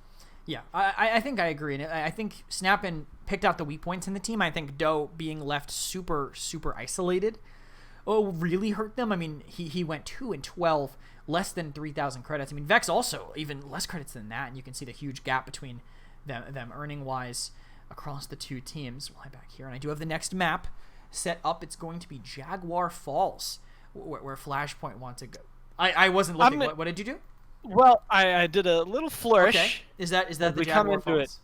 Yeah, I think I agree. And I think Snappin picked out the weak points in the team. I think Doe being left super isolated really hurt them. I mean, he went 2-12, less than 3,000 credits. I mean, Vex also even less credits than that, and you can see the huge gap between them earning wise across the two teams. We'll head back here, and I do have the next map set up. It's going to be Jaguar Falls, where Flashpoint wants to go. I wasn't looking. What did you do? Well, I did a little flourish. Okay. Is that the we Jaguar come into Falls? it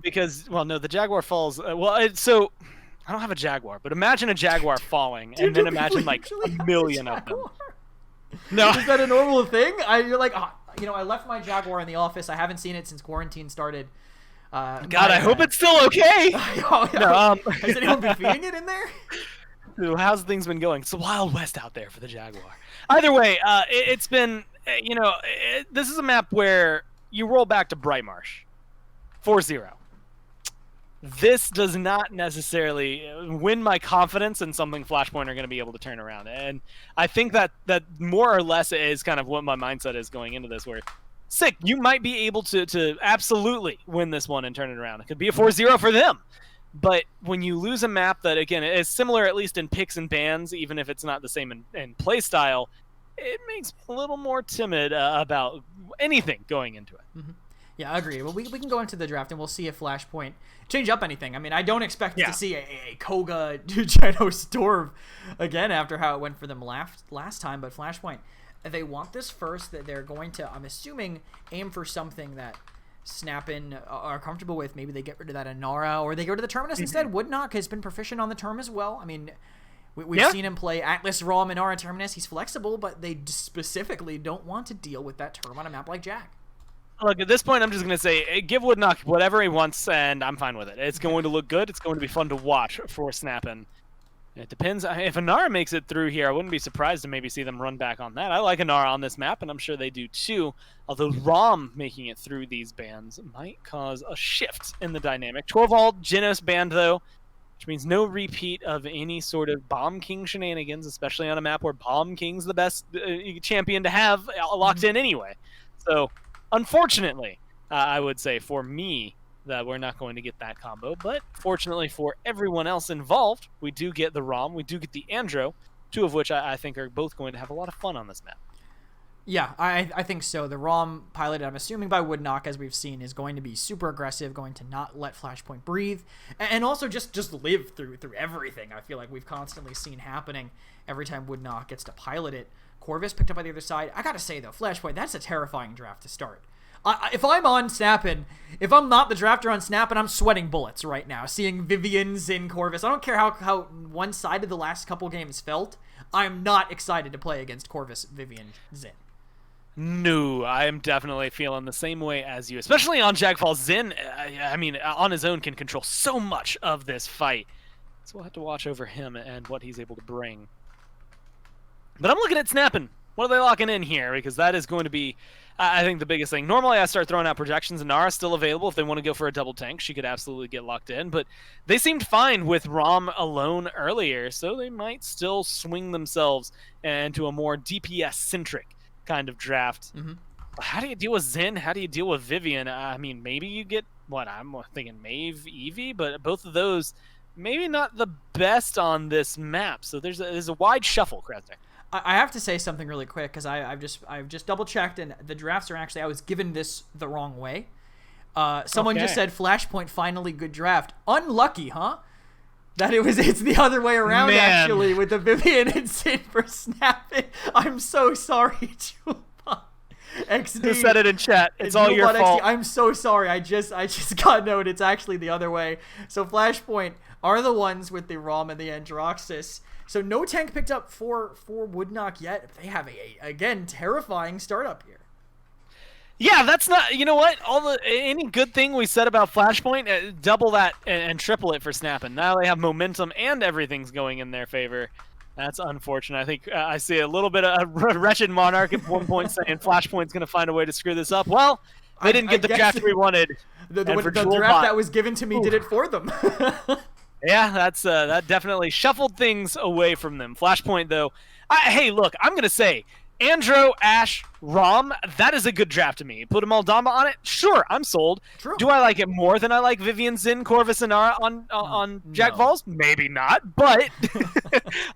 because, well, no, the Jaguar falls. So I don't have a Jaguar, but imagine a Jaguar falling, and then imagine like a million of them. No, Is that a normal thing? You're like, I left my Jaguar in the office. I haven't seen it since quarantine started. God, I hope it's still okay. No, has anyone been feeding it in there? So how's things been going? It's the Wild West out there for the Jaguar. Either way, it's been, this is a map where you roll back to Brightmarsh, 4-0. This does not necessarily win my confidence in something Flashpoint are going to be able to turn around. And I think that more or less is kind of what my mindset is going into this, where, sick, you might be able to absolutely win this one and turn it around. It could be a 4-0 for them. But when you lose a map that, again, is similar at least in picks and bans, even if it's not the same in play style, it makes me a little more timid about anything going into it. Mm-hmm. Yeah, I agree. Well, we can go into the draft, and we'll see if Flashpoint change up anything. I mean, I don't expect to see a Koga Genos Dwarf again after how it went for them last time, but Flashpoint, they want this first. That they're going to, I'm assuming, aim for something that Snappin are comfortable with. Maybe they get rid of that Inara, or they go to the Terminus instead. Woodnock has been proficient on the Term as well. I mean, we've seen him play Atlas, Rom, Inara, Terminus. He's flexible, but they specifically don't want to deal with that Term on a map like Jack. Look, at this point, I'm just going to say, give Woodnock whatever he wants, and I'm fine with it. It's going to look good. It's going to be fun to watch for Snappin. It depends. If Inara makes it through here, I wouldn't be surprised to maybe see them run back on that. I like Inara on this map, and I'm sure they do too. Although Rom making it through these bans might cause a shift in the dynamic. Torvald, Genos banned, though, which means no repeat of any sort of Bomb King shenanigans, especially on a map where Bomb King's the best champion to have locked in anyway. So, unfortunately, I would say for me, that we're not going to get that combo, but fortunately for everyone else involved, we do get the Rom, we do get the Andro, two of which I think are both going to have a lot of fun on this map. Yeah, I think so. The Rom piloted, I'm assuming by Woodnock, as we've seen, is going to be super aggressive, going to not let Flashpoint breathe, and also just live through everything. I feel like we've constantly seen happening every time Woodnock gets to pilot it. Corvus picked up by the other side. I gotta say, though, Flashpoint, that's a terrifying draft to start. If I'm on Snappin, if I'm not the drafter on Snappin, I'm sweating bullets right now. Seeing Vivian, Xin, Corvus. I don't care how one-sided the last couple games felt. I'm not excited to play against Corvus, Vivian, Xin. No, I am definitely feeling the same way as you, especially on Jagfall. Xin, I mean, on his own can control so much of this fight. So we'll have to watch over him and what he's able to bring. But I'm looking at Snappin. What are they locking in here? Because that is going to be, I think, the biggest thing. Normally, I start throwing out projections, and Nara's still available if they want to go for a double tank. She could absolutely get locked in. But they seemed fine with Rom alone earlier, so they might still swing themselves into a more DPS-centric kind of draft. Mm-hmm. How do you deal with Xin? How do you deal with Vivian? I mean, maybe you get, I'm thinking Maeve, Eevee, but both of those, maybe not the best on this map. So there's a wide shuffle, Krasner. I have to say something really quick, because I've just double checked, and the drafts are actually, I was given this the wrong way. Someone just said Flashpoint finally good draft. Unlucky, huh? That it's the other way around. Man. Actually, with the Vivian and Sin for Snapping. I'm so sorry, Chupa. XD. Who said it in chat? It's all your Newbot fault. XD. I'm so sorry. I just got noted. It's actually the other way. So Flashpoint are the ones with the ROM and the Androxus. So no tank picked up for Woodknock yet. They have again terrifying startup here. Yeah, that's not. You know what? Any good thing we said about Flashpoint, double that and triple it for Snappin'. Now they have momentum and everything's going in their favor. That's unfortunate. I think I see a little bit of wretched Monarch at one point saying Flashpoint's going to find a way to screw this up. Well, they didn't get the draft we wanted. The draft that was given to me did it for them. Yeah, that definitely shuffled things away from them. Flashpoint, though, hey, look, I'm going to say, Andro, Ashe, Rom, that is a good draft to me. Put a Moldama on it? Sure, I'm sold. True. Do I like it more than I like Vivian, Xin, Corvus, and Nara on Jack No. Vols? Maybe not, but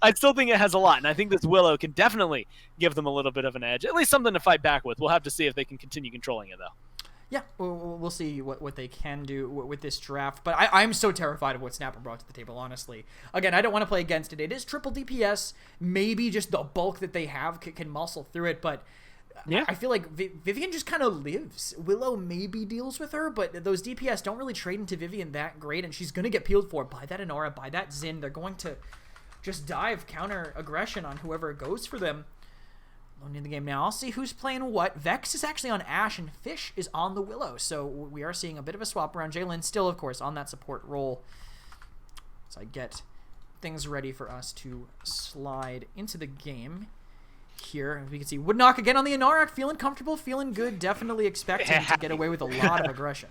I still think it has a lot, and I think this Willow can definitely give them a little bit of an edge, at least something to fight back with. We'll have to see if they can continue controlling it, though. Yeah, we'll see what they can do with this draft. But I'm so terrified of what Snapper brought to the table, honestly. Again, I don't want to play against it. It is triple DPS. Maybe just the bulk that they have can muscle through it. But yeah. I feel like Vivian just kind of lives. Willow maybe deals with her, but those DPS don't really trade into Vivian that great. And she's going to get peeled for by that Inara, by that Xin. They're going to just dive counter aggression on whoever goes for them. Loading the game now. I'll see who's playing what. Vex is actually on Ashe, and Fish is on the Willow. So we are seeing a bit of a swap around. Jalen still, of course, on that support role. So I get things ready for us to slide into the game here. As we can see, Woodknock again on the Inara, feeling comfortable, feeling good, definitely expecting to get away with a lot of aggression.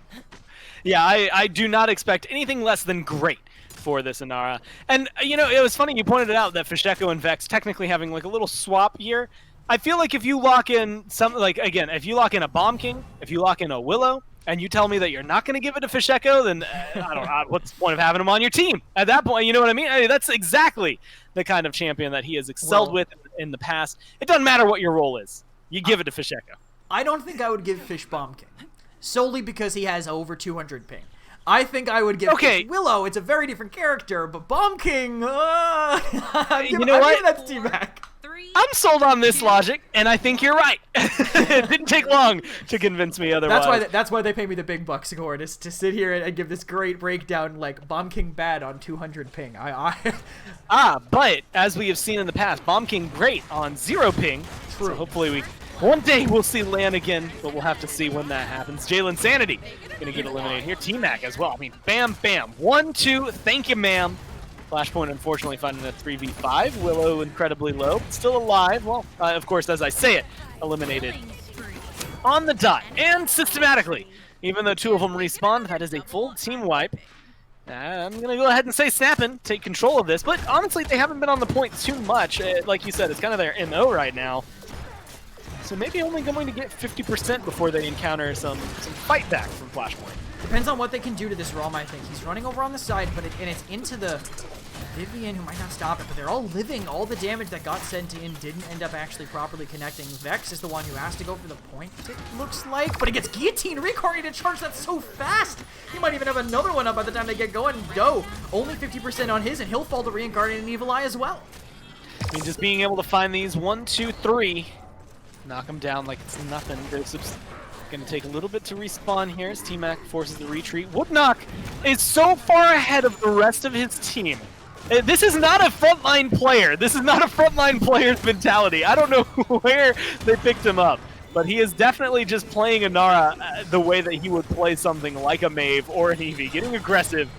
Yeah, I do not expect anything less than great for this Inara. And, you know, it was funny you pointed it out that Fisheko and Vex technically having like a little swap here. I feel like if you lock in something like, again, if you lock in a Bomb King, if you lock in a Willow, and you tell me that you're not going to give it to Fisheko, then I don't know, what's the point of having him on your team? At that point, you know what I mean? I mean, that's exactly the kind of champion that he has excelled with in the past. It doesn't matter what your role is. You give it to Fisheko. I don't think I would give Fish Bomb King, solely because he has over 200 ping. I think I would give Fish Willow. It's a very different character, but Bomb King, I'm giving that to T-Mac. I'm sold on this logic, and I think you're right. It didn't take long to convince me otherwise. That's why they pay me the big bucks, Gord, is to sit here and give this great breakdown like Bomb King bad on 200 ping. But as we have seen in the past, Bomb King great on 0 ping. True. So hopefully one day we'll see Lan again, but we'll have to see when that happens. Jalen Sanity gonna get eliminated here. T-Mac as well. I mean, bam, bam. 1, 2, thank you, ma'am. Flashpoint unfortunately finding a 3v5. Willow incredibly low, but still alive. Well, of course, as I say it, eliminated on the dot and systematically. Even though 2 of them respawned, that is a full team wipe. I'm going to go ahead and say Snappin', take control of this, but honestly, they haven't been on the point too much. Like you said, it's kind of their MO right now. So maybe only going to get 50% before they encounter some fight back from Flashpoint. Depends on what they can do to this ROM, I think. He's running over on the side, but it's into the Vivian, who might not stop it, but they're all living. All the damage that got sent in didn't end up actually properly connecting. Vex is the one who has to go for the point, it looks like, but it gets guillotine reincarnated charge. That's so fast. He might even have another one up by the time they get going. Doe, only 50% on his, and he'll fall to reincarnate an Evil Eye as well. I mean, just being able to find these 1, 2, 3, knock them down like it's nothing. There's going to take a little bit to respawn here as T-Mac forces the retreat. Woodknock is so far ahead of the rest of his team. This is not a frontline player. This is not a frontline player's mentality. I don't know where they picked him up, but he is definitely just playing Inara the way that he would play something like a Maeve or an Eevee, getting aggressive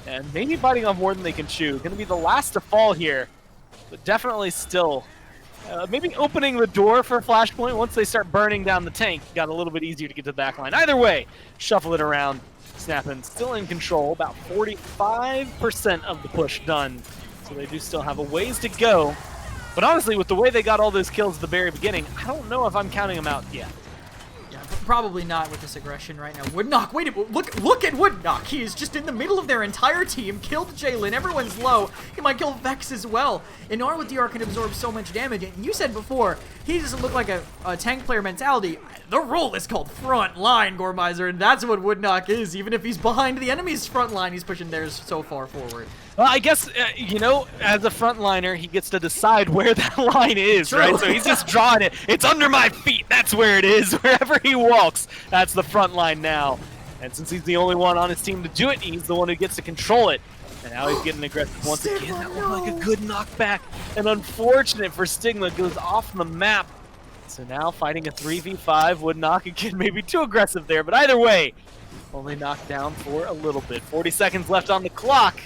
and maybe biting off more than they can chew. Going to be the last to fall here, but definitely still maybe opening the door for Flashpoint. Once they start burning down the tank, got a little bit easier to get to the back line. Either way, shuffle it around. Snappin' still in control, about 45% of the push done. So they do still have a ways to go. But honestly, with the way they got all those kills at the very beginning, I don't know if I'm counting them out yet. Yeah, Probably not with this aggression right now. Woodknock, wait a minute, look at Woodknock. He is just in the middle of their entire team, killed Jalen, everyone's low. He might kill Vex as well. Inar with DR can absorb so much damage, and you said before, he doesn't look like a tank player mentality. The role is called front line, Gormizer, and that's what Woodknock is. Even if he's behind the enemy's front line, he's pushing theirs so far forward. Well, I guess, you know, as a frontliner, he gets to decide where that line is, True. right? So he's just drawing it. It's under my feet. That's where it is. Wherever he walks, that's the front line now. And since he's the only one on his team to do it, he's the one who gets to control it. And now he's getting aggressive once again. That looked like a good knockback. And unfortunate for Stigma, goes off the map. So now fighting a 3v5, Woodknock again, maybe too aggressive there. But either way, only knocked down for a little bit. 40 seconds left on the clock.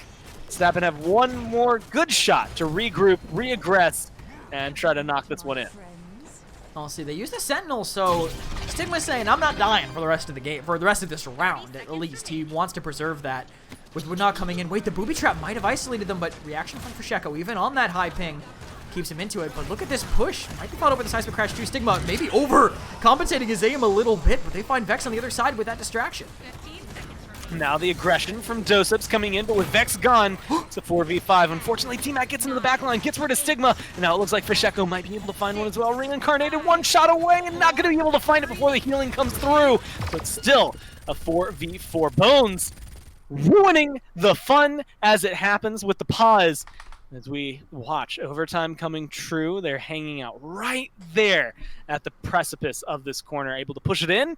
Snappin have one more good shot to regroup, re-aggress, and try to knock this one in. Oh, see, they use the Sentinel, so Stigma's saying, I'm not dying for the rest of the game, for the rest of this round, at least. He wants to preserve that. With Woodknock coming in, wait, the booby trap might have isolated them, but reaction from Fasheko, even on that high ping, keeps him into it. But look at this push. Might be followed with the seismic crash too. Stigma maybe overcompensating his aim a little bit, but they find Vex on the other side with that distraction. Now the aggression from Doseps coming in, but with Vex gone, it's a 4v5. Unfortunately, T-Mac gets into the back line, gets rid of Stigma, and now it looks like Fasheko might be able to find one as well. Reincarnated, one shot away, and not going to be able to find it before the healing comes through. But still, a 4v4. Bones ruining the fun as it happens with the pause. As we watch overtime coming true, they're hanging out right there at the precipice of this corner, able to push it in,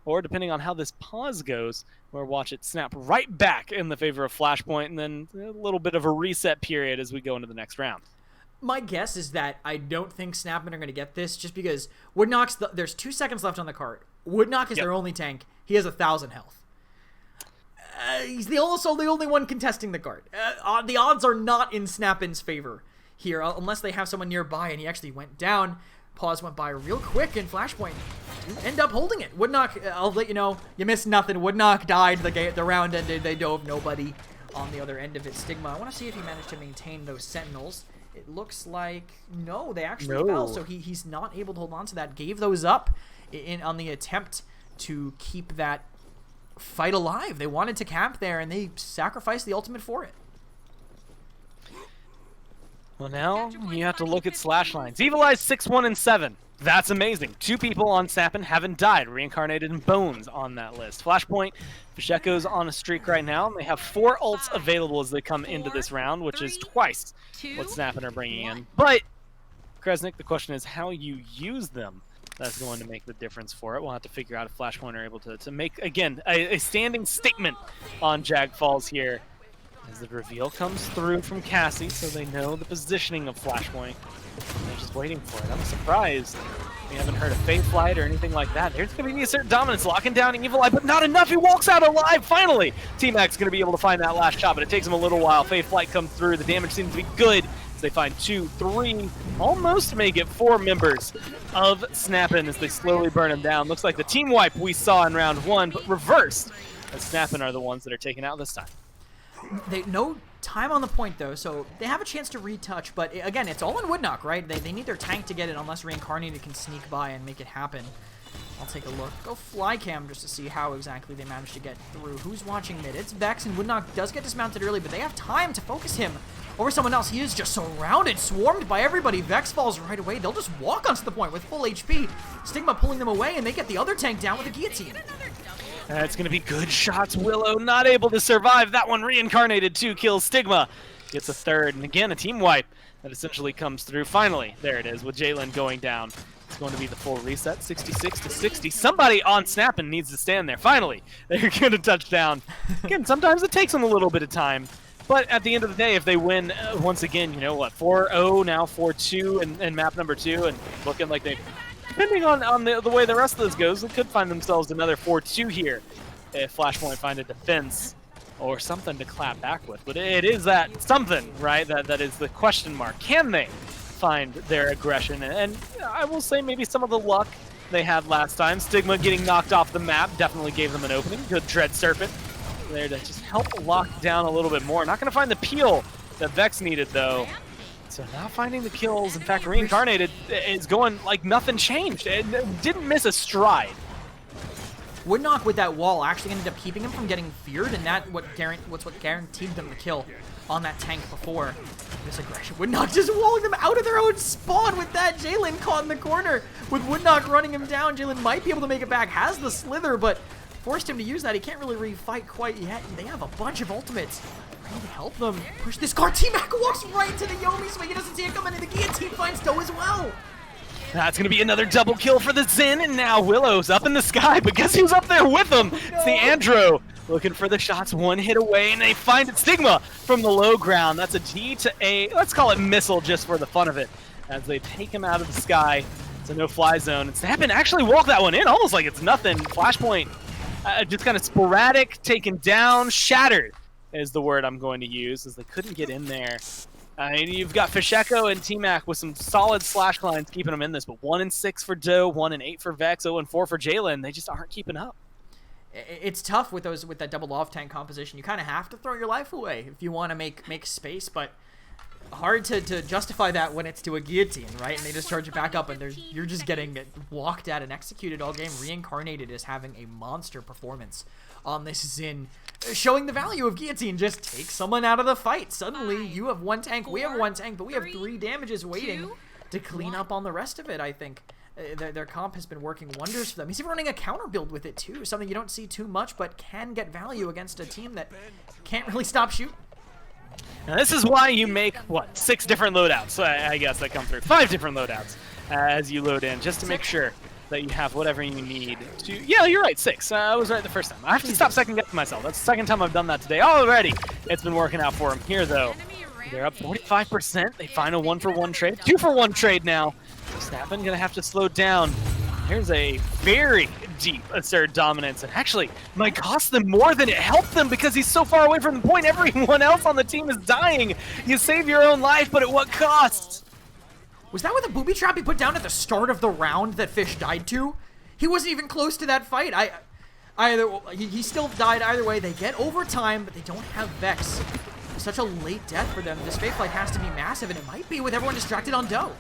or depending on how this pause goes, we'll watch it snap right back in the favor of Flashpoint, and then a little bit of a reset period as we go into the next round. My guess is that I don't think Snapman are going to get this, just because Woodknock's there's 2 seconds left on the cart. Woodknock is their only tank. He has 1,000 health. He's also the only one contesting the cart. The odds are not in Snapman's favor here, unless they have someone nearby, and he actually went down. Pause went by real quick, and Flashpoint end up holding it. Woodknock, I'll let you know, you missed nothing. Woodknock died, the round ended, they dove nobody on the other end of it. Stigma, I want to see if he managed to maintain those Sentinels. It looks like, no, they actually fell, so he's not able to hold on to that. Gave those up on the attempt to keep that fight alive. They wanted to camp there, and they sacrificed the ultimate for it. Well, now you have to look at slash lines. Evil Eyes 6-1 and 7. That's amazing. 2 people on Snappin haven't died. Reincarnated and Bones on that list. Flashpoint, Fasheko's on a streak right now, and they have 4 ults available as they come into this round, which is twice what Snappin are bringing in. But, Kresnik, the question is how you use them. That's going to make the difference for it. We'll have to figure out if Flashpoint are able to make, again, a standing statement on Jag Falls here. As the reveal comes through from Cassie, so they know the positioning of Flashpoint. And they're just waiting for it. I'm surprised we haven't heard a Fade Flight or anything like that. There's going to be a certain dominance, locking down Evil Eye, but not enough. He walks out alive, finally! T-Mac's going to be able to find that last shot, but it takes him a little while. Fade Flight comes through. The damage seems to be good. As they find 2, 3, almost make it 4 members of Snappin as they slowly burn him down. Looks like the team wipe we saw in round 1, but reversed, as Snappin are the ones that are taken out this time. No time on the point, though, so they have a chance to retouch, but again, it's all in Woodknock, right? They need their tank to get it unless Reincarnated can sneak by and make it happen. I'll take a look. Go fly cam just to see how exactly they managed to get through. Who's watching mid? It's Vex, and Woodknock does get dismounted early, but they have time to focus him over someone else. He is just surrounded, swarmed by everybody. Vex falls right away. They'll just walk onto the point with full HP. Stigma pulling them away, and they get the other tank down with a guillotine. It's going to be good shots. Willow not able to survive. That one Reincarnated 2 kills. Stigma gets a 3rd. And again, a team wipe that essentially comes through. Finally, there it is with Jalen going down. It's going to be the full reset, 66 to 60. Somebody on Snappin needs to stand there. Finally, they're going to touch down. Again, sometimes it takes them a little bit of time. But at the end of the day, if they win, once again, you know what, 4-0, now 4-2 in map number 2, and looking like they... Depending on the way the rest of this goes, they could find themselves another 4-2 here if Flashpoint find a defense or something to clap back with. But it is that something, right? That is the question mark. Can they find their aggression? And I will say maybe some of the luck they had last time. Stigma getting knocked off the map definitely gave them an opening. Good Dread Serpent there to just help lock down a little bit more. Not going to find the peel that Vex needed, though. So now finding the kills. In fact, Reincarnated is going like nothing changed. It didn't miss a stride. Woodknock with that wall actually ended up keeping him from getting feared, and what guaranteed them the kill on that tank before. This aggression. Woodknock just walling them out of their own spawn with that. Jalen caught in the corner with Woodknock running him down. Jalen might be able to make it back, has the slither, but forced him to use that. He can't really refight quite yet, and they have a bunch of ultimates. Trying to help them push this car. T-Mac walks right to the Yomi, so he doesn't see it coming, and the guillotine finds Doe as well. That's going to be another double kill for the Zen, and now Willow's up in the sky, but guess who's up there with him? It's the Andro looking for the shots, one hit away, and they find it. Stigma from the low ground. That's a G to A, let's call it missile just for the fun of it, as they take him out of the sky. It's a no-fly zone, and Snappin actually walked that one in almost like it's nothing. Flashpoint just kind of sporadic, taken down, shattered is the word I'm going to use, as they couldn't get in there. You've got Fisheko and T-Mac with some solid slash lines keeping them in this, but 1-6 for Doe, 1-8 for Vex, 0-4 for Jalen. They just aren't keeping up. It's tough with that double off tank composition. You kind of have to throw your life away if you want to make space, but hard to justify that when it's to a guillotine, right? And they just charge it back up, and you're just getting walked at and executed all game. Reincarnated is having a monster performance on this Zin, showing the value of guillotine. Just take someone out of the fight. Suddenly, you have one tank, we have one tank, but we have 3 damages waiting to clean up on the rest of it, I think. Their comp has been working wonders for them. He's even running a counter build with it, too. Something you don't see too much, but can get value against a team that can't really stop shooting. Now this is why you make, what, 6 different loadouts, I guess, that come through. 5 different loadouts as you load in, just to make sure that you have whatever you need to... Yeah, you're right, 6. I was right the first time. I have to stop second-guessing myself. That's the second time I've done that today already. It's been working out for them. Here, though, they're up 45%. They find a 1-for-1 trade. 2-for-1 trade now. Snappin' gonna have to slow down. Here's a very deep assert dominance, and actually might cost them more than it helped them because he's so far away from the point. Everyone else on the team is dying. You save your own life, but at what cost? Was that with a booby trap he put down at the start of the round that Fish died to? He wasn't even close to that fight. He still died either way. They get overtime, but they don't have Vex. Such a late death for them. This Fate Flight has to be massive, and it might be with everyone distracted on Doe.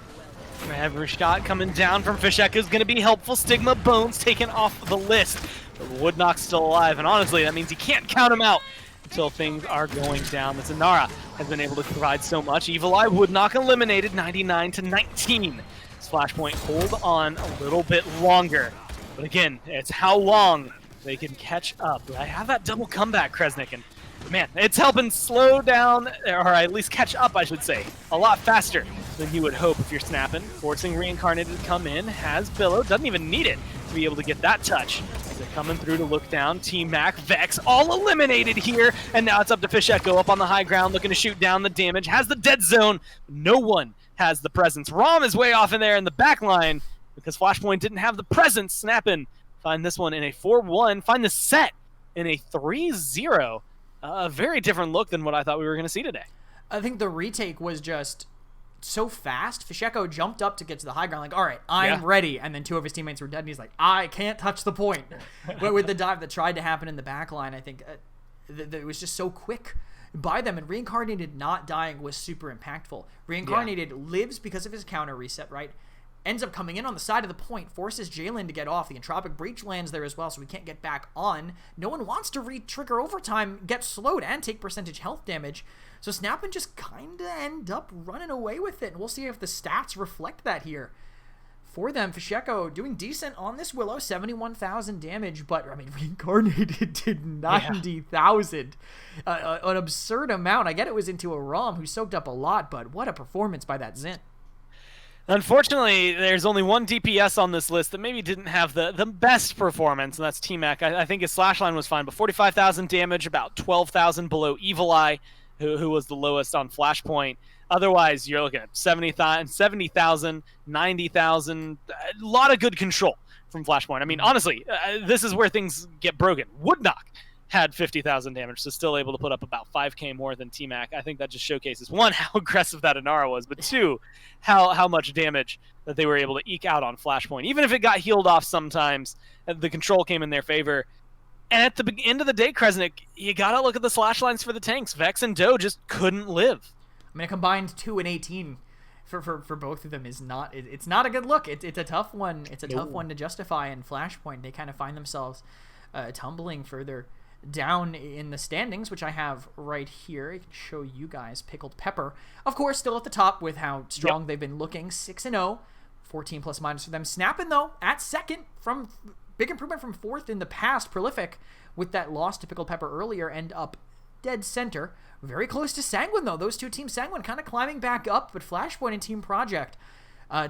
Every shot coming down from Fisheko is going to be helpful. Stigma Bones taken off the list. But Woodknock's still alive, and honestly, that means you can't count him out until things are going down. The Zanara has been able to provide so much. Evil Eye Woodknock eliminated 99-19. This Flashpoint hold on a little bit longer. But again, it's how long they can catch up. I have that double comeback, Kresnik, and man, it's helping slow down, or at least catch up, I should say, a lot faster than you would hope if you're snapping. Forcing Reincarnated to come in, has Billow, doesn't even need it to be able to get that touch. They're coming through to look down. T-Mac, Vex, all eliminated here, and now it's up to Fisheko up on the high ground, looking to shoot down the damage, has the dead zone. No one has the presence. Rom is way off in there in the back line because Flashpoint didn't have the presence. Snapping, find this one in a 4-1, find the set in a 3-0. A very different look than what I thought we were going to see today. I think the retake was just so fast. Fisheko jumped up to get to the high ground, like, all right, I'm ready. And then 2 of his teammates were dead, and he's like, I can't touch the point. But with the dive that tried to happen in the back line, I think it was just so quick by them. And Reincarnated not dying was super impactful. Reincarnated lives because of his counter reset, right? Ends up coming in on the side of the point, forces Jalen to get off. The Entropic Breach lands there as well, so we can't get back on. No one wants to re-trigger overtime, get slowed, and take percentage health damage. So Snappin' just kind of end up running away with it, and we'll see if the stats reflect that here. For them, Fisheko doing decent on this Willow, 71,000 damage, but, I mean, Reincarnated did 90,000. An absurd amount. I get it was into a ROM who soaked up a lot, but what a performance by that Zin. Unfortunately, there's only one DPS on this list that maybe didn't have the best performance, and that's T-Mac. I think his slash line was fine, but 45,000 damage, about 12,000 below Evil Eye, who was the lowest on Flashpoint. Otherwise, you're looking at 70,000, 90,000, a lot of good control from Flashpoint. I mean, honestly, this is where things get broken. Woodknock had 50,000 damage, so still able to put up about 5k more than T-Mac. I think that just showcases, 1, how aggressive that Inara was, but 2, how much damage that they were able to eke out on Flashpoint. Even if it got healed off sometimes, the control came in their favor. And at the end of the day, Kresnik, you gotta look at the slash lines for the tanks. Vex and Doe just couldn't live. I mean, a combined 2 and 18 for both of them is not, it's not a good look. It's a tough one. It's a tough one to justify in Flashpoint. They kind of find themselves tumbling further down in the standings, which I have right here. I can show you guys. Pickled Pepper, of course, still at the top with how strong they've been looking. 6-0, 14 plus minus for them. Snapping, though, at second, from big improvement from fourth in the past. Prolific with that loss to Pickled Pepper earlier, end up dead center. Very close to Sanguine, though. Those two teams, Sanguine kind of climbing back up, but Flashpoint and Team Project,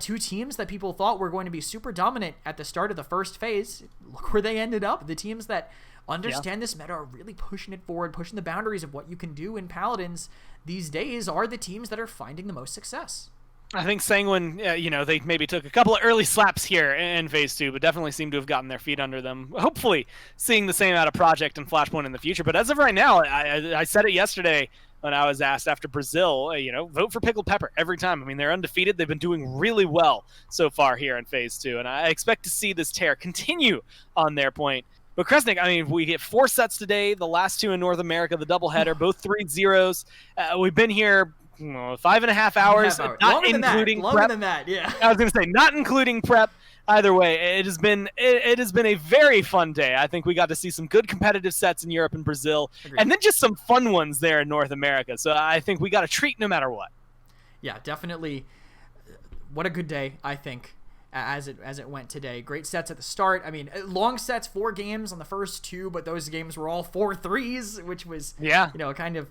two teams that people thought were going to be super dominant at the start of the first phase. Look where they ended up. The teams that understand this meta are really pushing it forward, pushing the boundaries of what you can do in Paladins these days are the teams that are finding the most success. I think Sanguine, they maybe took a couple of early slaps here in Phase 2, but definitely seem to have gotten their feet under them. Hopefully seeing the same out of Project and Flashpoint in the future. But as of right now, I said it yesterday when I was asked after Brazil, vote for Pickled Pepper every time. I mean, they're undefeated. They've been doing really well so far here in Phase 2, and I expect to see this tear continue on their point. But Kresnik, I mean, we get 4 sets today, the last 2 in North America, the doubleheader, both 3-0s. We've been here 5.5 hours, not including prep. Longer than that, yeah. I was going to say, not including prep. Either way, it has been a very fun day. I think we got to see some good competitive sets in Europe and Brazil, and then just some fun ones there in North America. So I think we got a treat no matter what. Yeah, definitely. What a good day, I think, as it went today. Great sets at the start. I mean, long sets, 4 games on the first 2, but those games were all 4-3s, which was kind of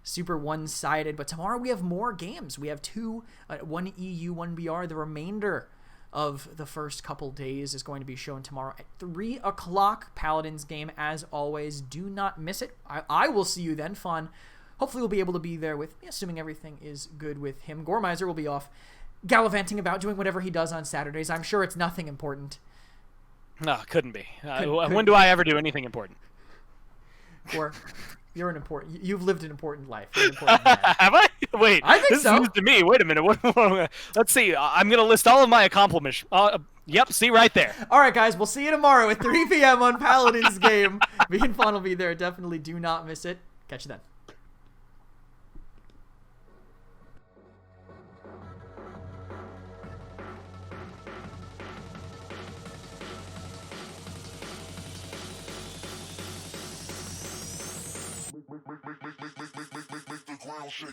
super one-sided. But tomorrow we have more games. We have 2, 1 EU, 1 BR. The remainder of the first couple days is going to be shown tomorrow at 3 o'clock. Paladins game, as always. Do not miss it. I will see you then. Fun. Hopefully we'll be able to be there with, assuming everything is good with him. Gormizer will be off gallivanting about, doing whatever he does on Saturdays. I'm sure it's nothing important. No, couldn't be. When do I ever do anything important? Or you've lived an important life. You're an important man. Have I? Wait, I think this so. is news to me. Wait a minute. Let's see. I'm going to list all of my accomplishments. Yep, see right there. All right, guys, we'll see you tomorrow at 3 p.m. on Paladins game. Me and Fawn will be there. Definitely do not miss it. Catch you then. Make the ground shake.